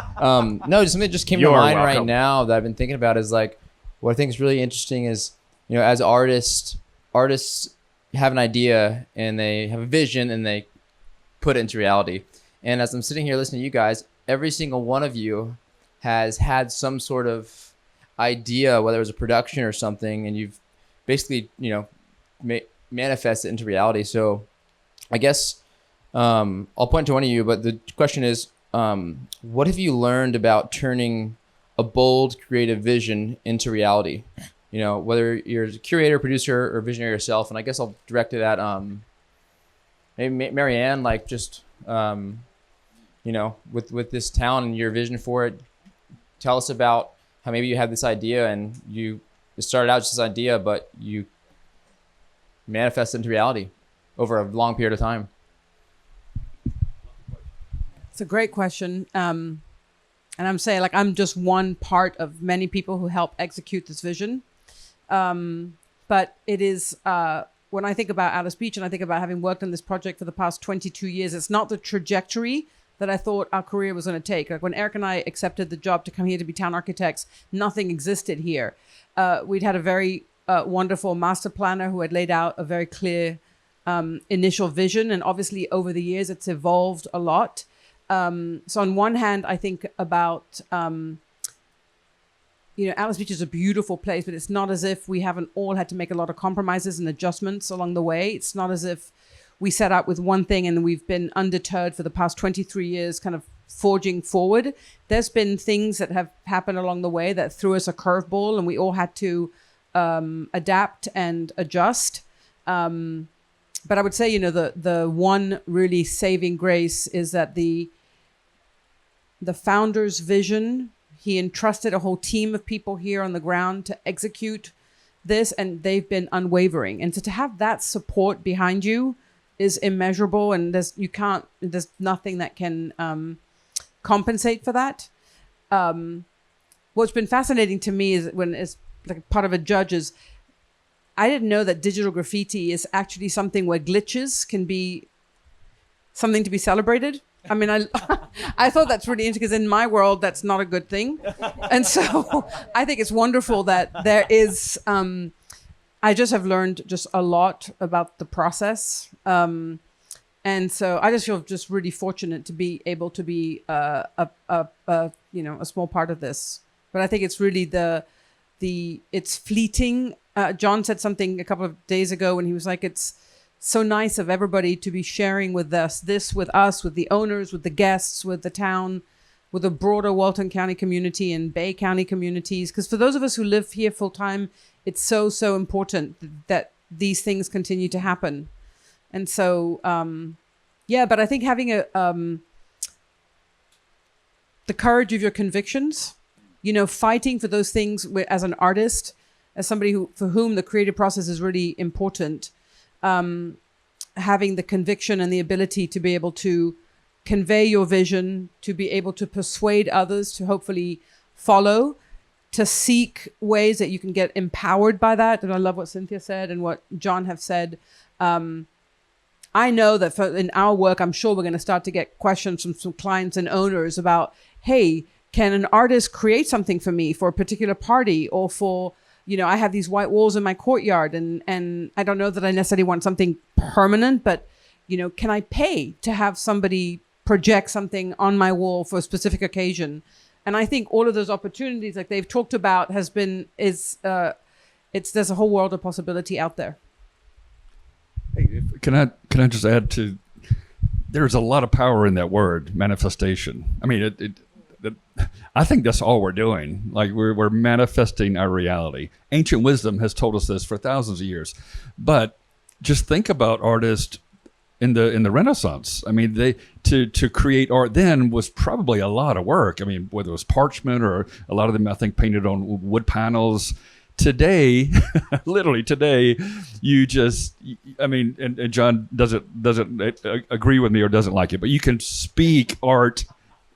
no, something that just came to mind right now that I've been thinking about is like, what I think is really interesting is, as artists have an idea and they have a vision and they put it into reality. And as I'm sitting here listening to you guys, every single one of you has had some sort of idea, whether it was a production or something, and you've basically, manifest it into reality. So I guess I'll point to one of you, but the question is, what have you learned about turning a bold creative vision into reality? Whether you're a curator, producer, or visionary yourself. And I guess I'll direct it at maybe Marieanne, like just with this town and your vision for it. Tell us about how maybe you had this idea and it started out just this idea, but you manifest it into reality over a long period of time. It's a great question. And I'm saying, like, I'm just one part of many people who help execute this vision. But it is, when I think about Alys Beach and I think about having worked on this project for the past 22 years, it's not the trajectory that I thought our career was going to take. Like when Eric and I accepted the job to come here to be town architects, nothing existed here. We'd had a very wonderful master planner who had laid out a very clear initial vision. And obviously over the years, it's evolved a lot. So on one hand, I think about, Alys Beach is a beautiful place, but it's not as if we haven't all had to make a lot of compromises and adjustments along the way. It's not as if we set out with one thing and we've been undeterred for the past 23 years, kind of forging forward. There's been things that have happened along the way that threw us a curveball, and we all had to adapt and adjust. But I would say, the one really saving grace is that the founder's vision, he entrusted a whole team of people here on the ground to execute this, and they've been unwavering. And so to have that support behind you is immeasurable, and there's nothing that can compensate for that. What's been fascinating to me is when it's like part of a judge is, I didn't know that digital graffiti is actually something where glitches can be something to be celebrated. I mean, I thought that's really interesting because in my world, that's not a good thing. And so I think it's wonderful that there is, I just have learned just a lot about the process. And so I just feel just really fortunate to be able to be a small part of this. But I think it's really it's fleeting. John said something a couple of days ago when he was like, it's so nice of everybody to be sharing with us, with the owners, with the guests, with the town, with the broader Walton County community and Bay County communities. Because for those of us who live here full time, it's so, so important that these things continue to happen. And so Yeah, but I think having the courage of your convictions, fighting for those things as an artist, as somebody for whom the creative process is really important, having the conviction and the ability to be able to convey your vision, to be able to persuade others to hopefully follow, to seek ways that you can get empowered by that. And I love what Cynthia said and what John have said. I know that in our work, I'm sure we're going to start to get questions from some clients and owners about, hey, can an artist create something for me for a particular party, or for, I have these white walls in my courtyard and I don't know that I necessarily want something permanent, but, can I pay to have somebody project something on my wall for a specific occasion? And I think all of those opportunities, like they've talked about, there's a whole world of possibility out there. Hey, can I just add to, there's a lot of power in that word, manifestation. I mean, I think that's all we're doing. Like we're manifesting our reality. Ancient wisdom has told us this for thousands of years. But just think about artists in the Renaissance. I mean, to create art then was probably a lot of work. I mean, whether it was parchment or a lot of them, I think, painted on wood panels. Today, literally today, and John doesn't agree with me or doesn't like it, but you can speak art,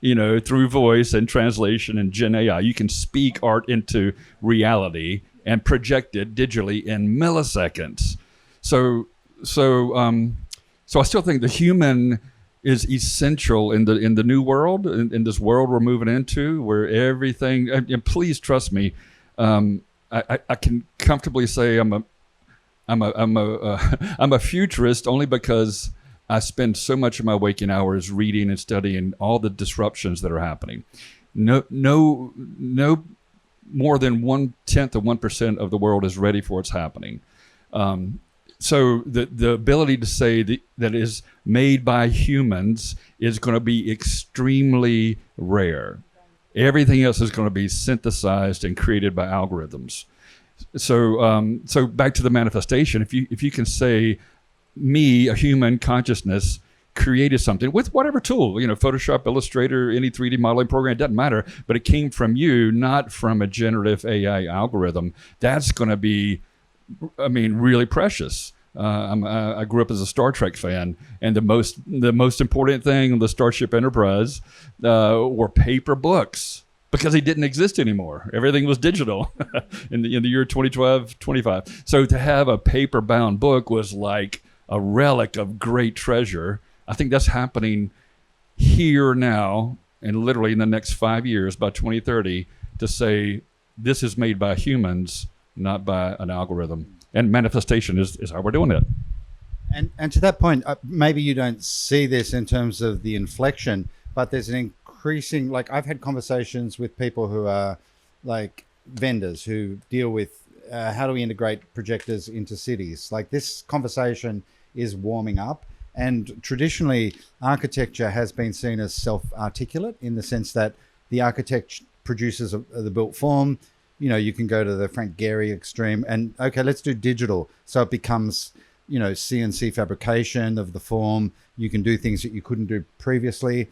through voice and translation and Gen AI. You can speak art into reality and project it digitally in milliseconds. So I still think the human is essential in the new world, in this world we're moving into, where everything. And please trust me. I can comfortably say I'm a futurist only because I spend so much of my waking hours reading and studying all the disruptions that are happening. No more than 1/10 of 1% of the world is ready for what's happening. So the ability to say that is made by humans is going to be extremely rare. Everything else is going to be synthesized and created by algorithms. So back to the manifestation. If you can say, me, a human consciousness, created something with whatever tool, Photoshop, Illustrator, any 3D modeling program, it doesn't matter, but it came from you, not from a generative AI algorithm. That's going to be, really precious. I grew up as a Star Trek fan, and the most important thing on the Starship Enterprise were paper books, because they didn't exist anymore. Everything was digital in the year 2012, 25. So to have a paper-bound book was like a relic of great treasure. I think that's happening here now, and literally in the next 5 years, by 2030, to say this is made by humans, not by an algorithm. And manifestation is how we're doing it. And to that point, maybe you don't see this in terms of the inflection, but there's an increasing, like I've had conversations with people who are like vendors who deal with how do we integrate projectors into cities. Like this conversation is warming up. And traditionally, architecture has been seen as self-articulate in the sense that the architect produces the built form. You can go to the Frank Gehry extreme and, okay, let's do digital. So it becomes, CNC fabrication of the form. You can do things that you couldn't do previously.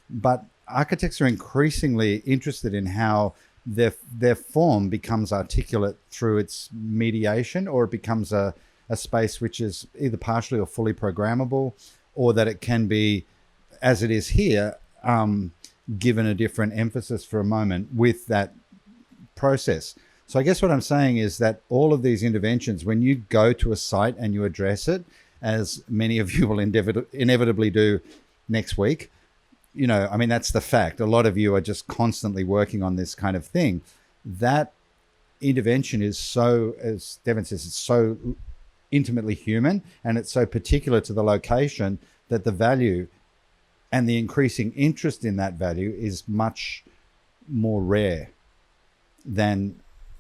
But architects are increasingly interested in how their form becomes articulate through its mediation, or it becomes a space which is either partially or fully programmable, or that it can be, as it is here, given a different emphasis for a moment with that process. So I guess what I'm saying is that all of these interventions, when you go to a site and you address it, as many of you will inevitably do next week, that's the fact. A lot of you are just constantly working on this kind of thing. That intervention is so, as Deven says, it's so intimately human, and it's so particular to the location that the value and the increasing interest in that value is much more rare than,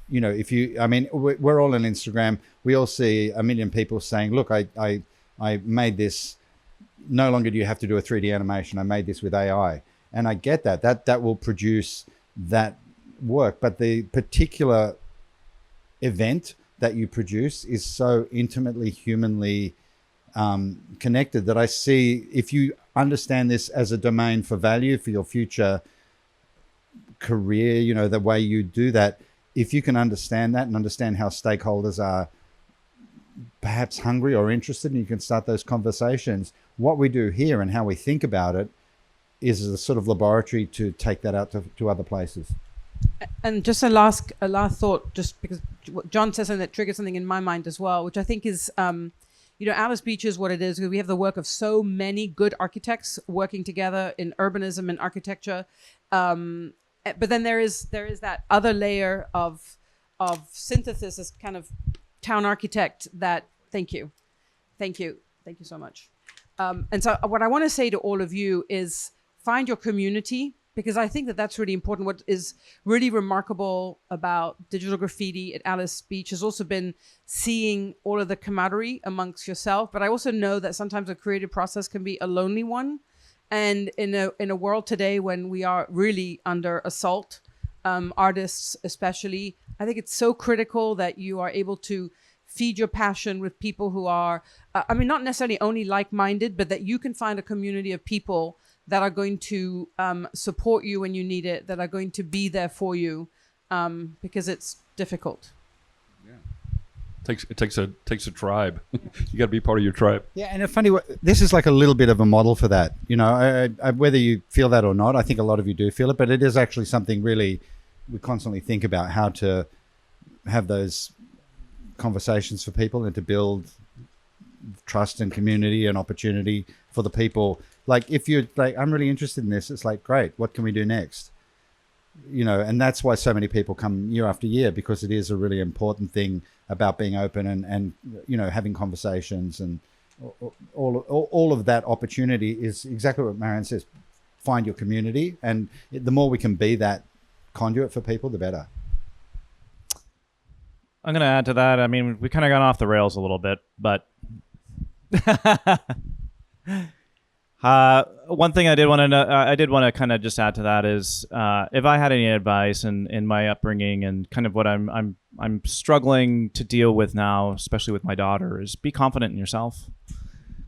we're all on Instagram. We all see a million people saying, look, I made this. No longer do you have to do a 3D animation. I made this with AI. And I get that will produce that work. But the particular event that you produce is so intimately, humanly connected, that I see if you understand this as a domain for value for your future career, you know, the way you do that, if you can understand that and understand how stakeholders are perhaps hungry or interested, and you can start those conversations, what we do here and how we think about it is a sort of laboratory to take that out to other places. And just a last thought, just because John says something that triggered something in my mind as well, which I think is, you know, Alys Beach is what it is. We have the work of so many good architects working together in urbanism and architecture. But then there is that other layer of synthesis as kind of town architect that, thank you so much. And so what I want to say to all of you is find your community, because I think that that's really important. What is really remarkable about digital graffiti at Alys Beach has also been seeing all of the camaraderie amongst yourself. But I also know that sometimes a creative process can be a lonely one. And in a world today when we are really under assault, artists especially, I think it's so critical that you are able to feed your passion with people who are, not necessarily only like-minded, but that you can find a community of people that are going to support you when you need it, that are going to be there for you, because it's difficult. It takes a tribe. You got to be part of your tribe. Yeah, and a funny way, this is like a little bit of a model for that. You know, whether you feel that or not, I think a lot of you do feel it, but it is actually something really we constantly think about, how to have those conversations for people and to build trust and community and opportunity for the people. Like, if you're like, I'm really interested in this, it's like, great, what can we do next? You know, and that's why so many people come year after year, because it is a really important thing about being open and you know, having conversations, and all of that opportunity is exactly what Marieanne says. Find your community, and the more we can be that conduit for people, the better. I'm going to add to that. I mean, we kind of got off the rails a little bit, but one thing I did want to kind of just add to that is, if I had any advice in my upbringing and kind of what I'm struggling to deal with now, especially with my daughter, is be confident in yourself.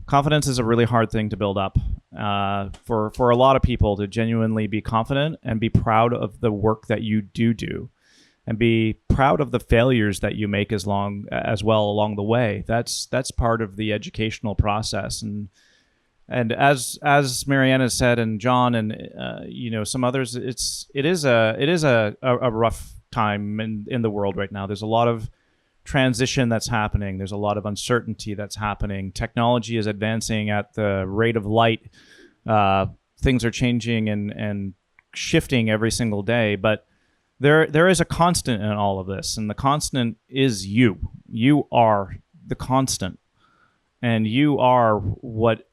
Confidence is a really hard thing to build up. For a lot of people to genuinely be confident and be proud of the work that you do, and be proud of the failures that you make as well along the way. That's part of the educational process. And as Marieanne has said, and John, and you know, some others, it is a rough time in the world right now. There's a lot of transition that's happening. There's a lot of uncertainty that's happening. Technology is advancing at the rate of light. Things are changing and shifting every single day, but there is a constant in all of this, and the constant is you. You are the constant, and you are what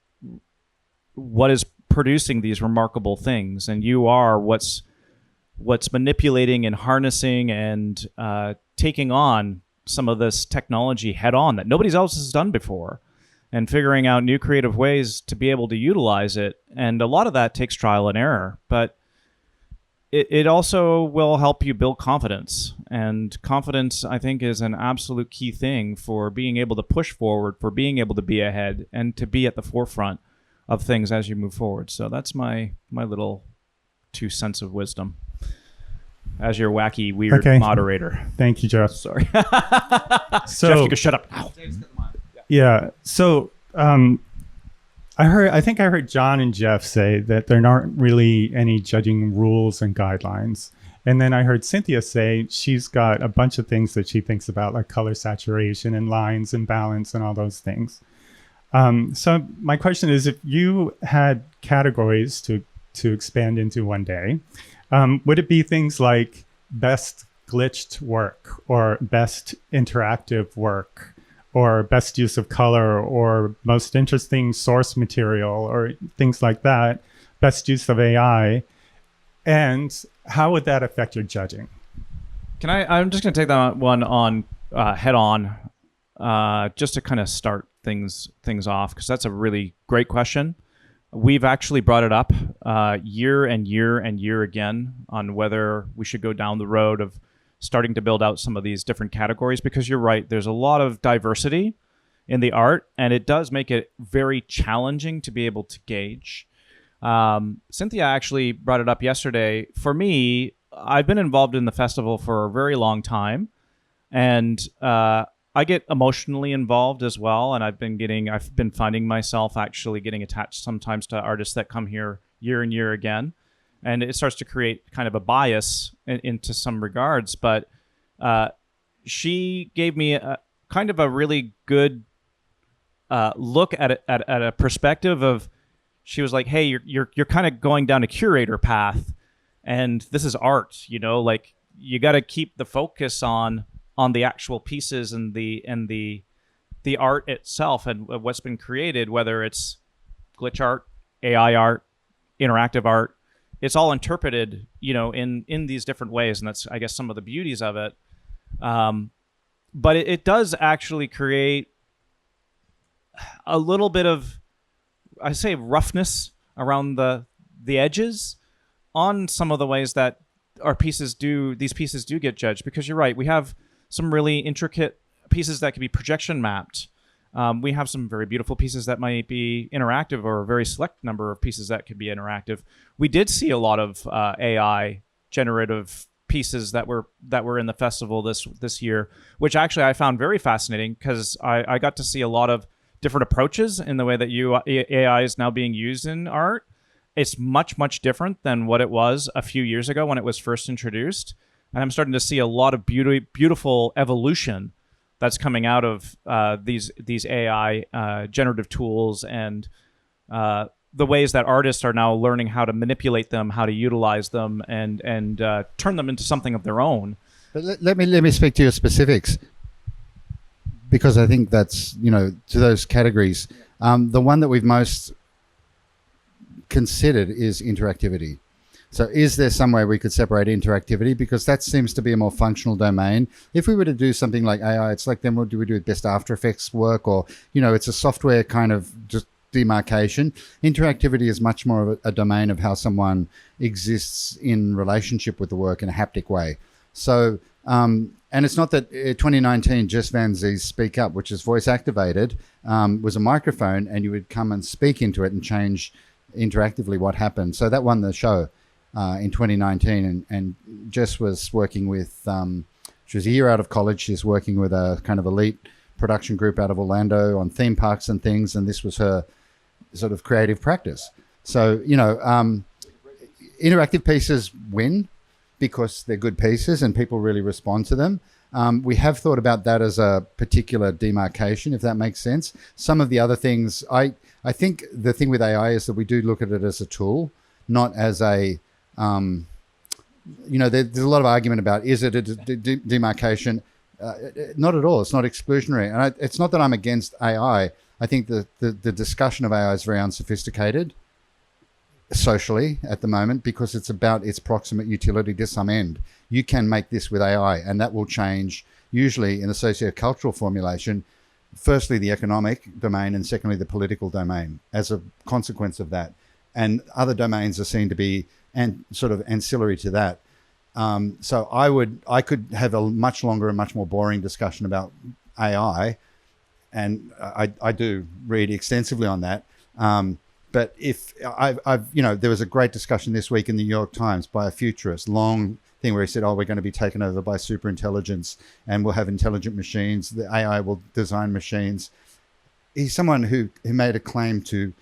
is producing these remarkable things, and you are what's manipulating and harnessing and taking on some of this technology head on that nobody else has done before, and figuring out new creative ways to be able to utilize it. And a lot of that takes trial and error, but it also will help you build confidence. And confidence, I think, is an absolute key thing for being able to push forward, for being able to be ahead, and to be at the forefront of things as you move forward. So that's my little 2 cents of wisdom as your wacky, weird moderator. Thank you, Jeff. Sorry. So, Jeff, you can shut up now. Yeah. So I think I heard John and Jeff say that there aren't really any judging rules and guidelines. And then I heard Cynthia say she's got a bunch of things that she thinks about, like color saturation and lines and balance and all those things. So my question is, if you had categories to expand into one day, would it be things like best glitched work, or best interactive work, or best use of color, or most interesting source material, or things like that, best use of AI? And how would that affect your judging? I'm just going to take that one on head on, just to kind of start things off, because that's a really great question. We've actually brought it up year and year and year again on whether we should go down the road of starting to build out some of these different categories, because you're right, there's a lot of diversity in the art, and it does make it very challenging to be able to gauge. Cynthia actually brought it up yesterday. For me, I've been involved in the festival for a very long time, and I get emotionally involved as well. And I've been finding myself actually getting attached sometimes to artists that come here year and year again, and it starts to create kind of a bias into some regards. But she gave me a kind of a really good look at it at a perspective of, she was like, hey, you're kind of going down a curator path, and this is art, like you got to keep the focus on the actual pieces and the art itself and what's been created, whether it's glitch art, AI art, interactive art. It's all interpreted, in these different ways, and that's, I guess, some of the beauties of it. But it does actually create a little bit of, I say, roughness around the edges on some of the ways that these pieces do get judged. Because you're right, we have some really intricate pieces that can be projection mapped. We have some very beautiful pieces that might be interactive, or a very select number of pieces that could be interactive. We did see a lot of AI generative pieces that were in the festival this year, which actually I found very fascinating, because I got to see a lot of different approaches in the way that AI is now being used in art. It's much, much different than what it was a few years ago when it was first introduced. And I'm starting to see a lot of beautiful evolution that's coming out of these AI generative tools, and the ways that artists are now learning how to manipulate them, how to utilize them, and turn them into something of their own. But let me speak to your specifics, because I think that's, to those categories. The one that we've most considered is interactivity. So is there some way we could separate interactivity? Because that seems to be a more functional domain. If we were to do something like AI, it's like, then what do we do with best After Effects work? Or, it's a software kind of just demarcation. Interactivity is much more of a domain of how someone exists in relationship with the work in a haptic way. So, and it's not that 2019 Jess Van Zie's Speak Up, which is voice activated, was a microphone, and you would come and speak into it and change interactively what happened. So that won the show in 2019, and Jess was working with, she was a year out of college. She's working with a kind of elite production group out of Orlando on theme parks and things, and this was her sort of creative practice. So, interactive pieces win because they're good pieces and people really respond to them. We have thought about that as a particular demarcation, if that makes sense. Some of the other things, I think the thing with AI is that we do look at it as a tool, not as a, there's a lot of argument about, is it a demarcation? Not at all. It's not exclusionary. And it's not that I'm against AI. I think the discussion of AI is very unsophisticated socially at the moment, because it's about its proximate utility to some end. You can make this with AI, and that will change, usually in the socio-cultural formulation, firstly the economic domain, and secondly the political domain as a consequence of that. And other domains are seen to be sort of ancillary to that. So I could have a much longer and much more boring discussion about AI, and I do read extensively on that. But if there was a great discussion this week in the New York Times by a futurist, long thing where he said, we're going to be taken over by superintelligence, and we'll have intelligent machines. The AI will design machines. He's someone who made a claim to,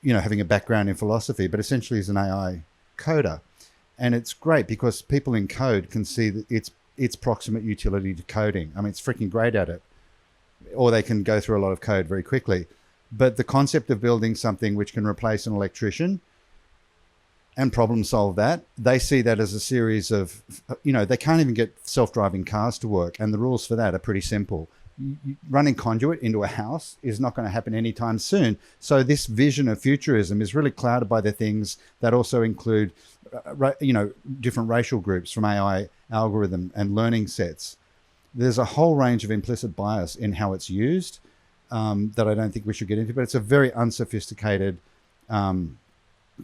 having a background in philosophy, but essentially is an AI coder. And it's great because people in code can see that its proximate utility to coding. I mean, it's freaking great at it. Or they can go through a lot of code very quickly. But the concept of building something which can replace an electrician and problem solve that, they see that as a series of, they can't even get self-driving cars to work. And the rules for that are pretty simple. Running conduit into a house is not going to happen anytime soon. So this vision of futurism is really clouded by the things that also include, different racial groups from AI algorithm and learning sets. There's a whole range of implicit bias in how it's used that I don't think we should get into, but it's a very unsophisticated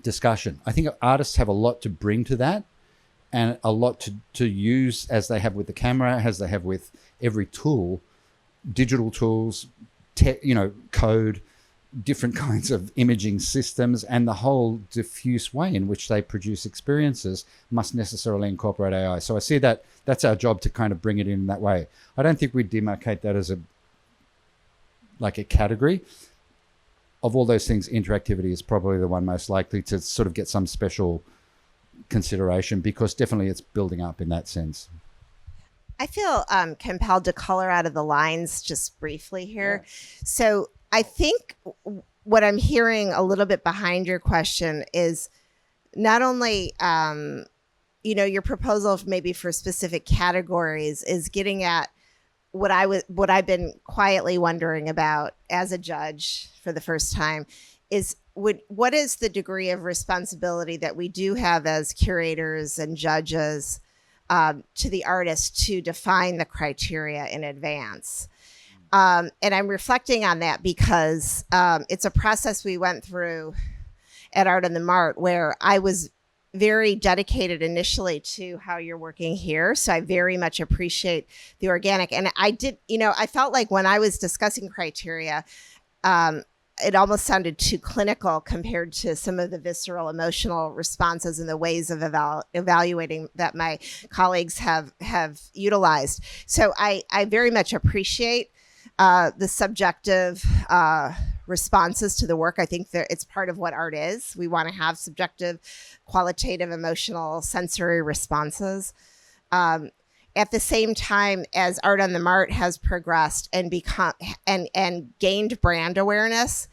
discussion. I think artists have a lot to bring to that, and a lot to use, as they have with the camera, as they have with every tool, digital tools, code, different kinds of imaging systems, and the whole diffuse way in which they produce experiences must necessarily incorporate AI. So I see that that's our job to kind of bring it in that way. I don't think we demarcate that as a category. Of all those things, interactivity is probably the one most likely to sort of get some special consideration, because definitely it's building up in that sense. I feel compelled to color out of the lines just briefly here. Yeah. So I think what I'm hearing a little bit behind your question is not only, your proposal maybe for specific categories is getting at what I've been quietly wondering about as a judge for the first time is what is the degree of responsibility that we do have as curators and judges to the artist to define the criteria in advance. And I'm reflecting on that because it's a process we went through at Art on theMart where I was very dedicated initially to how you're working here. So I very much appreciate the organic. And I felt like when I was discussing criteria, it almost sounded too clinical compared to some of the visceral emotional responses and the ways of evaluating that my colleagues have utilized. So I very much appreciate the subjective responses to the work. I think that it's part of what art is. We want to have subjective, qualitative, emotional, sensory responses. At the same time as Art on theMart has progressed and become and gained brand awareness,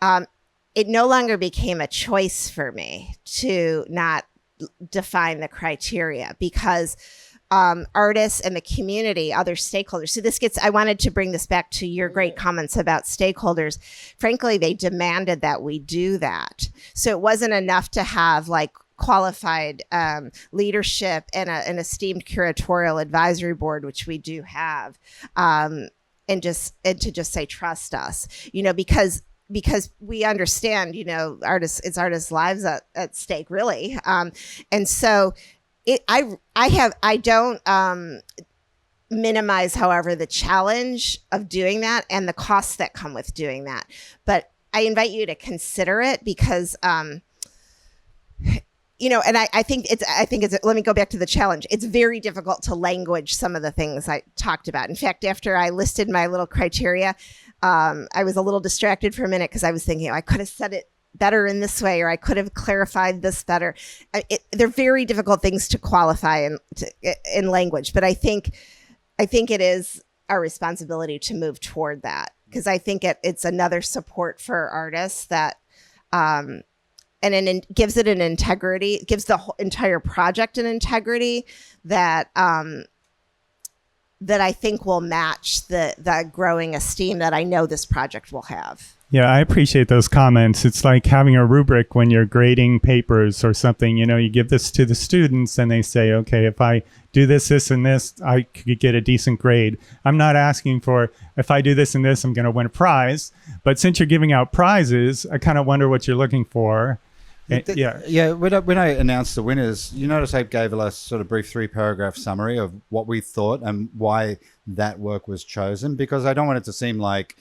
it no longer became a choice for me to not define the criteria because artists and the community, other stakeholders. So I wanted to bring this back to your great comments about stakeholders. Frankly, they demanded that we do that. So it wasn't enough to have qualified leadership and an esteemed curatorial advisory board, which we do have, and to just say trust us, because we understand, it's artists' lives at stake, really, and so I don't minimize, however, the challenge of doing that and the costs that come with doing that, but I invite you to consider it because. And I think let me go back to the challenge. It's very difficult to language some of the things I talked about. In fact, after I listed my little criteria, I was a little distracted for a minute because I was thinking, I could have said it better in this way, or I could have clarified this better. They're very difficult things to qualify in language, but I think it is our responsibility to move toward that because I think it's another support for artists that, and it gives it an integrity, it gives the whole entire project an integrity that that I think will match the growing esteem that I know this project will have. Yeah, I appreciate those comments. It's like having a rubric when you're grading papers or something. You give this to the students and they say, okay, if I do this, this, and this, I could get a decent grade. I'm not asking for, if I do this and this, I'm going to win a prize. But since you're giving out prizes, I kind of wonder what you're looking for. Yeah. When I announced the winners, you notice I gave a sort of brief 3-paragraph summary of what we thought and why that work was chosen, because I don't want it to seem like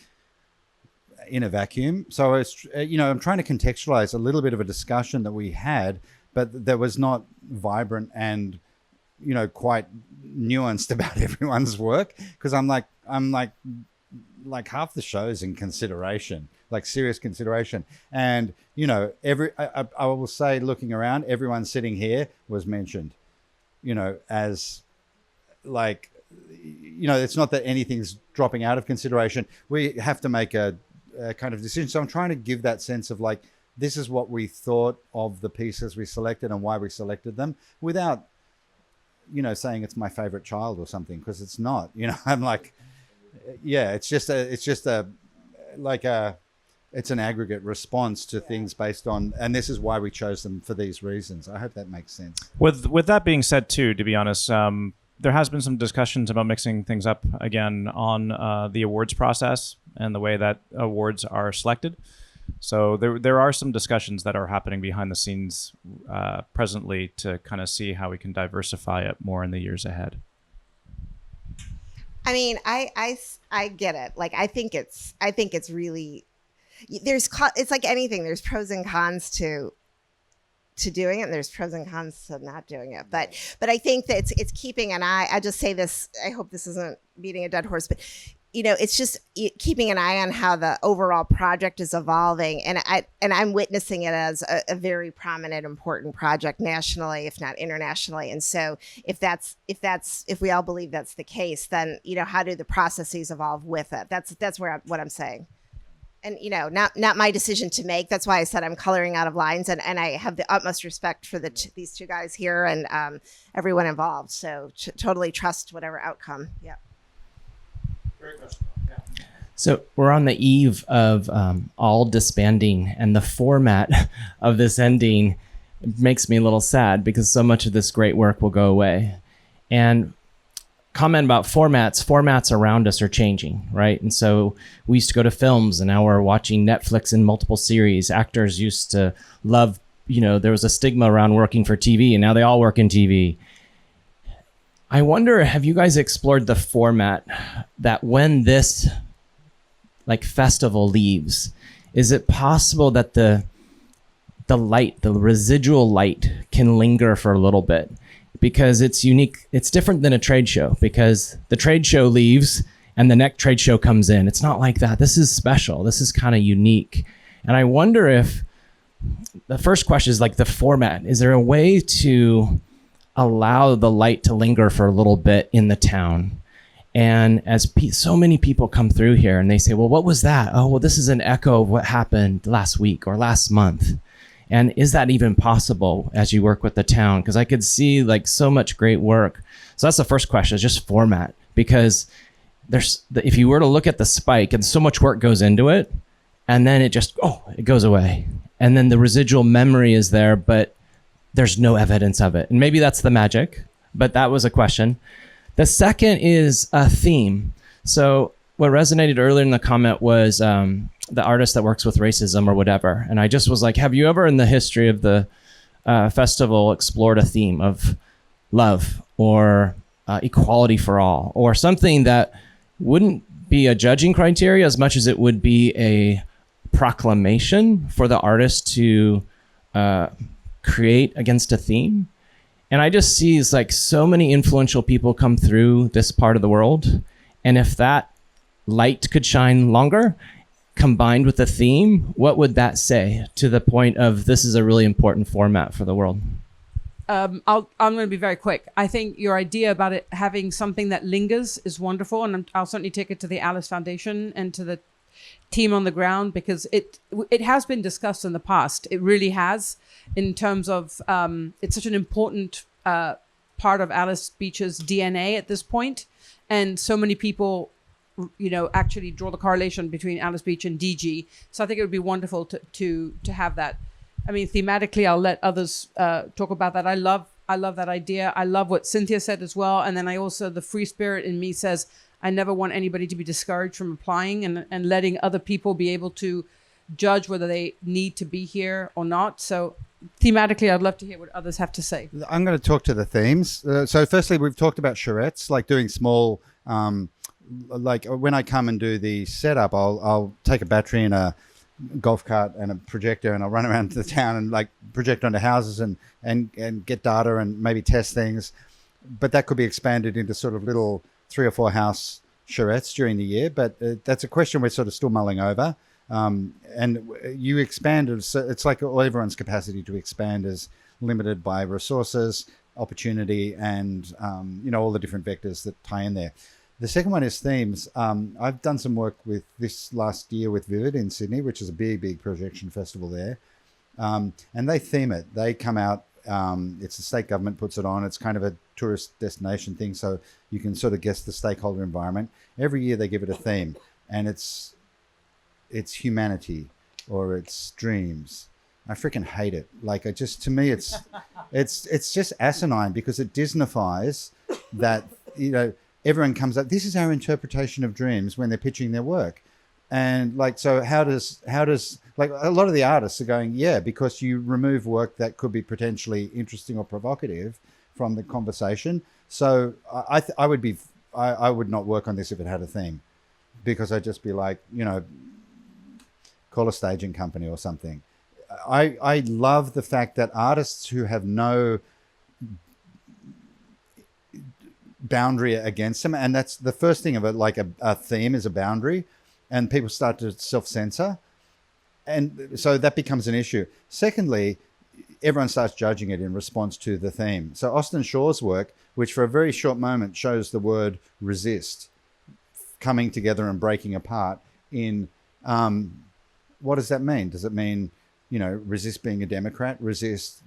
in a vacuum. So it's, I'm trying to contextualize a little bit of a discussion that we had, but that was not vibrant and, quite nuanced about everyone's work. Because I'm like half the show's in consideration, like serious consideration. And, I will say, looking around, everyone sitting here was mentioned, as it's not that anything's dropping out of consideration. We have to make a kind of decision. So I'm trying to give that sense of this is what we thought of the pieces we selected and why we selected them, without, saying it's my favorite child or something, because it's not. I'm like, yeah, it's an aggregate response to things based on, and this is why we chose them for these reasons. I hope that makes sense. With that being said, too, to be honest, there has been some discussions about mixing things up again on the awards process and the way that awards are selected. So there are some discussions that are happening behind the scenes presently to kind of see how we can diversify it more in the years ahead. I mean, I get it. Like, I think it's really, it's like anything. There's pros and cons to doing it, and there's pros and cons to not doing it. But I think that it's keeping an eye. I just say this. I hope this isn't beating a dead horse, but it's just keeping an eye on how the overall project is evolving, and I'm witnessing it as a very prominent, important project nationally, if not internationally. And so, if we all believe that's the case, then how do the processes evolve with it? That's what I'm saying. And not my decision to make. That's why I said I'm coloring out of lines, and I have the utmost respect for these two guys here and everyone involved. So totally trust whatever outcome. Yeah. So we're on the eve of all disbanding, and the format of this ending makes me a little sad because so much of this great work will go away. And comment about formats around us are changing, right? And so we used to go to films, and now we're watching Netflix and multiple series. Actors used to love, there was a stigma around working for TV, and now they all work in TV. I wonder, have you guys explored the format that when this festival leaves, is it possible that the light, the residual light, can linger for a little bit? Because it's unique. It's different than a trade show, because the trade show leaves and the next trade show comes in. It's not like that. This is special. This is kind of unique. And I wonder if the first question is the format. Is there a way to allow the light to linger for a little bit in the town? And as so many people come through here and they say, well, what was that? Oh, well, this is an echo of what happened last week or last month. And is that even possible as you work with the town? Because I could see so much great work. So that's the first question, is just format. Because if you were to look at the spike, and so much work goes into it, and then it goes away. And then the residual memory is there, but there's no evidence of it. And maybe that's the magic, but that was a question. The second is a theme. So what resonated earlier in the comment was the artist that works with racism or whatever. And I just was like, have you ever in the history of the festival explored a theme of love or equality for all, or something that wouldn't be a judging criteria as much as it would be a proclamation for the artist to create against a theme? And I just see so many influential people come through this part of the world. And if that light could shine longer, combined with the theme, what would that say to the point of this is a really important format for the world? I'm going to be very quick. I think your idea about it having something that lingers is wonderful, and I'll certainly take it to the Alys Foundation and to the team on the ground, because it has been discussed in the past. It really has, in terms of it's such an important part of Alys Beach's DNA at this point, and so many people actually draw the correlation between Alys Beach and DG. So I think it would be wonderful to have that. I mean, thematically, I'll let others talk about that. I love that idea. I love what Cynthia said as well. And then the free spirit in me says, I never want anybody to be discouraged from applying and letting other people be able to judge whether they need to be here or not. So thematically, I'd love to hear what others have to say. I'm going to talk to the themes. So firstly, we've talked about charrettes, like doing small, like when I come and do the setup, I'll take a battery and a golf cart and a projector, and I'll run around the town and project onto houses and get data and maybe test things. But that could be expanded into sort of little 3 or 4 house charrettes during the year. But that's a question we're sort of still mulling over. And you expand, it's like everyone's capacity to expand is limited by resources, opportunity, and all the different vectors that tie in there. The second one is themes. I've done some work with this last year with Vivid in Sydney, which is a big projection festival there. And they theme it. They come out, it's the state government puts it on. It's kind of a tourist destination thing, so you can sort of guess the stakeholder environment. Every year they give it a theme, and it's humanity or it's dreams. I freaking hate it. To me, it's just asinine, because it Disneyfies that, everyone comes up, this is our interpretation of dreams when they're pitching their work. And so how does a lot of the artists are going, yeah, because you remove work that could be potentially interesting or provocative from the conversation. So I I would not work on this if it had a theme, because I'd just be like, call a staging company or something. I love the fact that artists who have no boundary against them, and that's the first thing of it, like a theme is a boundary, and people start to self-censor, and so that becomes an issue. Secondly, everyone starts judging it in response to the theme. So Austin Shaw's work, which for a very short moment shows the word resist coming together and breaking apart in what does that mean? Does it mean, resist being a Democrat, resist,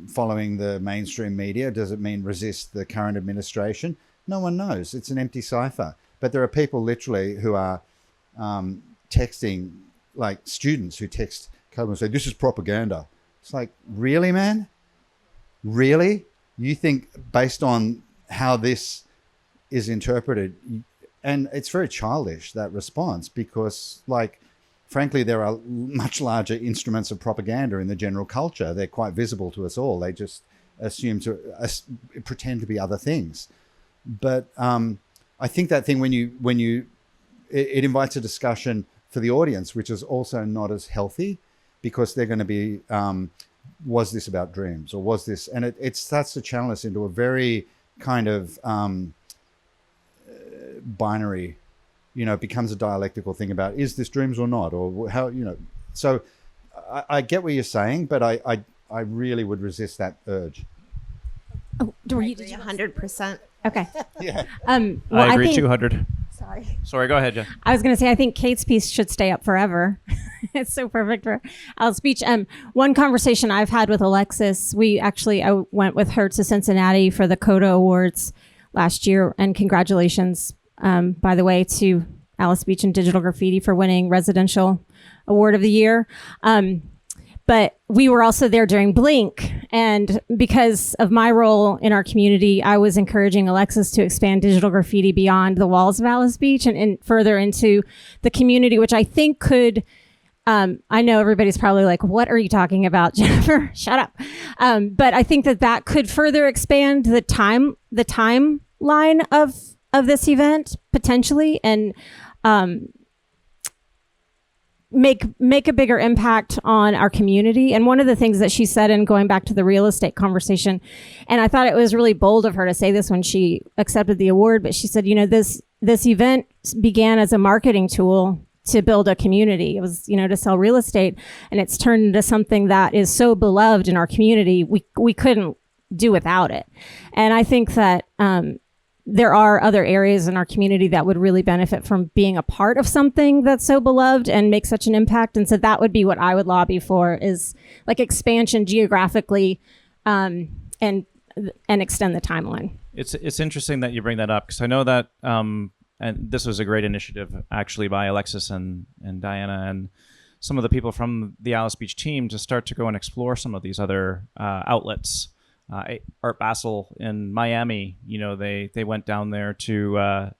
following the mainstream media? Does it mean resist the current administration? No one knows. It's an empty cipher. But there are people literally who are texting, like students who text Cohen and say, this is propaganda. It's like, really, man? Really? You think based on how this is interpreted, and it's very childish, that response, because, like, frankly, there are much larger instruments of propaganda in the general culture. They're quite visible to us all. They just pretend to be other things. But I think that thing it invites a discussion for the audience, which is also not as healthy, because they're going to be, was this about dreams, or was this? And it starts to channel us into a very kind of binary, it becomes a dialectical thing about, is this dreams or not, or how, so I get what you're saying, but I really would resist that urge. Oh, Dorothy, did you 100%? Okay. Yeah. Well, I agree, think, 200. Sorry, go ahead, Jen. I was going to say, I think Kate's piece should stay up forever. It's so perfect for Al's speech. One conversation I've had with Alexis, I went with her to Cincinnati for the CODA Awards last year, and congratulations, by the way, to Alys Beach and Digital Graffiti for winning Residential Award of the Year. But we were also there during Blink. And because of my role in our community, I was encouraging Alexis to expand digital graffiti beyond the walls of Alys Beach and further into the community, which I think could, I know everybody's probably like, what are you talking about, Jennifer? Shut up. But I think that could further expand the timeline of this event potentially, and make a bigger impact on our community. And one of the things that she said, in going back to the real estate conversation, and I thought it was really bold of her to say this when she accepted the award, but she said, this event began as a marketing tool to build a community. It was, to sell real estate, and it's turned into something that is so beloved in our community. We couldn't do without it. And I think that, there are other areas in our community that would really benefit from being a part of something that's so beloved and make such an impact. And so that would be what I would lobby for, is like expansion geographically, and extend the timeline. It's interesting that you bring that up, because I know that, and this was a great initiative actually by Alexis and Diana and some of the people from the Alys Beach team to start to go and explore some of these other outlets. Art Basel in Miami, they went down there to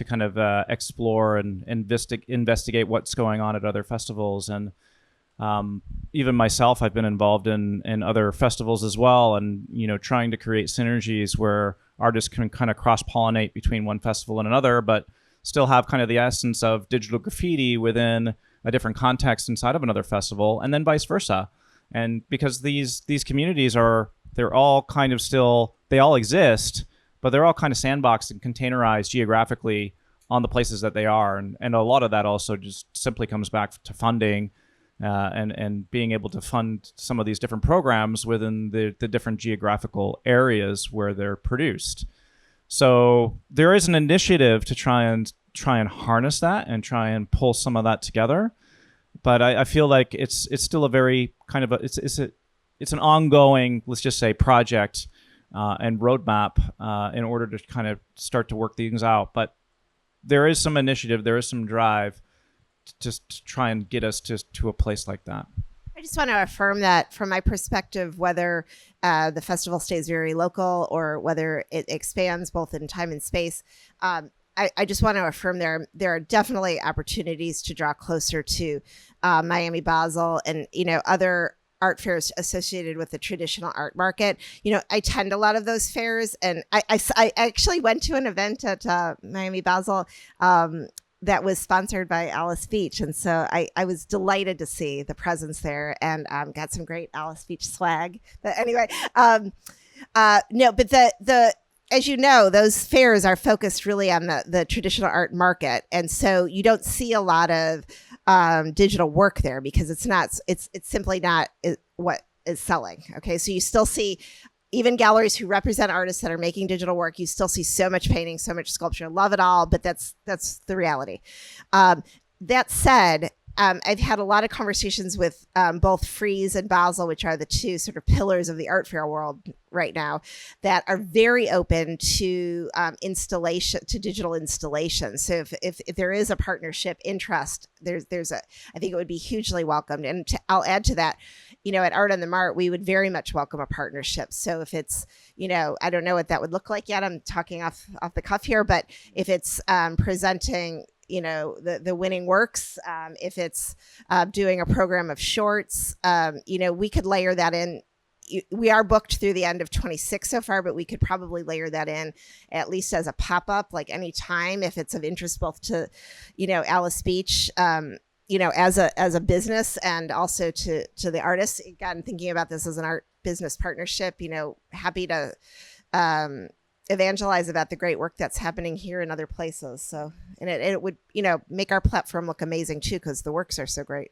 kind of explore and investigate what's going on at other festivals. And even myself, I've been involved in other festivals as well, and trying to create synergies where artists can kind of cross-pollinate between one festival and another, but still have kind of the essence of digital graffiti within a different context inside of another festival, and then vice versa. And because these communities they're all kind of still, they all exist, but they're all kind of sandboxed and containerized geographically on the places that they are. And a lot of that also just simply comes back to funding and being able to fund some of these different programs within the different geographical areas where they're produced. So there is an initiative to try and harness that and try and pull some of that together. But I feel like it's still a very kind of it's an ongoing, let's just say, project and roadmap in order to kind of start to work things out. But there is some initiative, there is some drive to try and get us to a place like that. I just want to affirm that from my perspective, whether the festival stays very local or whether it expands both in time and space, I just want to affirm there are definitely opportunities to draw closer to Miami Basel and other art fairs associated with the traditional art market. I attend a lot of those fairs, and I actually went to an event at Miami Basel that was sponsored by Alys Beach. And so I was delighted to see the presence there, and got some great Alys Beach swag. But anyway, no, but as you know, those fairs are focused really on the traditional art market. And so you don't see a lot of digital work there because it's simply not what is selling. Okay. So you still see, even galleries who represent artists that are making digital work, you still see so much painting, so much sculpture. Love it all, but that's the reality. That said, I've had a lot of conversations with both Frieze and Basel, which are the two sort of pillars of the art fair world right now, that are very open to digital installation. So if there is a partnership interest, I think it would be hugely welcomed. And I'll add to that, at Art on theMart, we would very much welcome a partnership. So if it's, I don't know what that would look like yet. I'm talking off the cuff here, but if it's presenting the winning works, if it's doing a program of shorts, we could layer that in. We are booked through the end of 26 so far, but we could probably layer that in at least as a pop-up, like any time, if it's of interest both to, Alys Beach, as a business, and also to the artists. Again, thinking about this as an art business partnership, happy to evangelize about the great work that's happening here in other places. So, and it would, make our platform look amazing too, because the works are so great.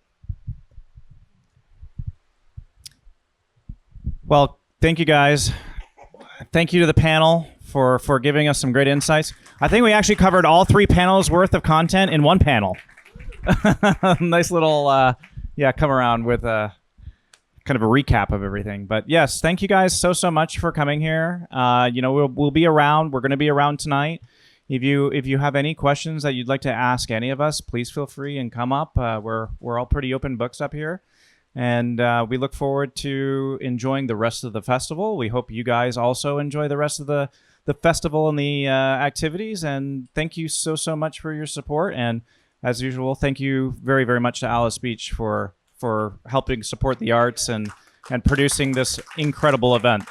Well, thank you guys. Thank you to the panel for giving us some great insights. I think we actually covered all 3 panels worth of content in one panel. Nice little, come around with kind of a recap of everything. But yes, thank you guys so much for coming here. We'll be around. We're going to be around tonight. If you have any questions that you'd like to ask any of us, please feel free and come up. We're all pretty open books up here, and we look forward to enjoying the rest of the festival. We hope you guys also enjoy the rest of the festival and the activities. And thank you so much for your support. And as usual, thank you very, very much to Alys Beach for helping support the arts and producing this incredible event.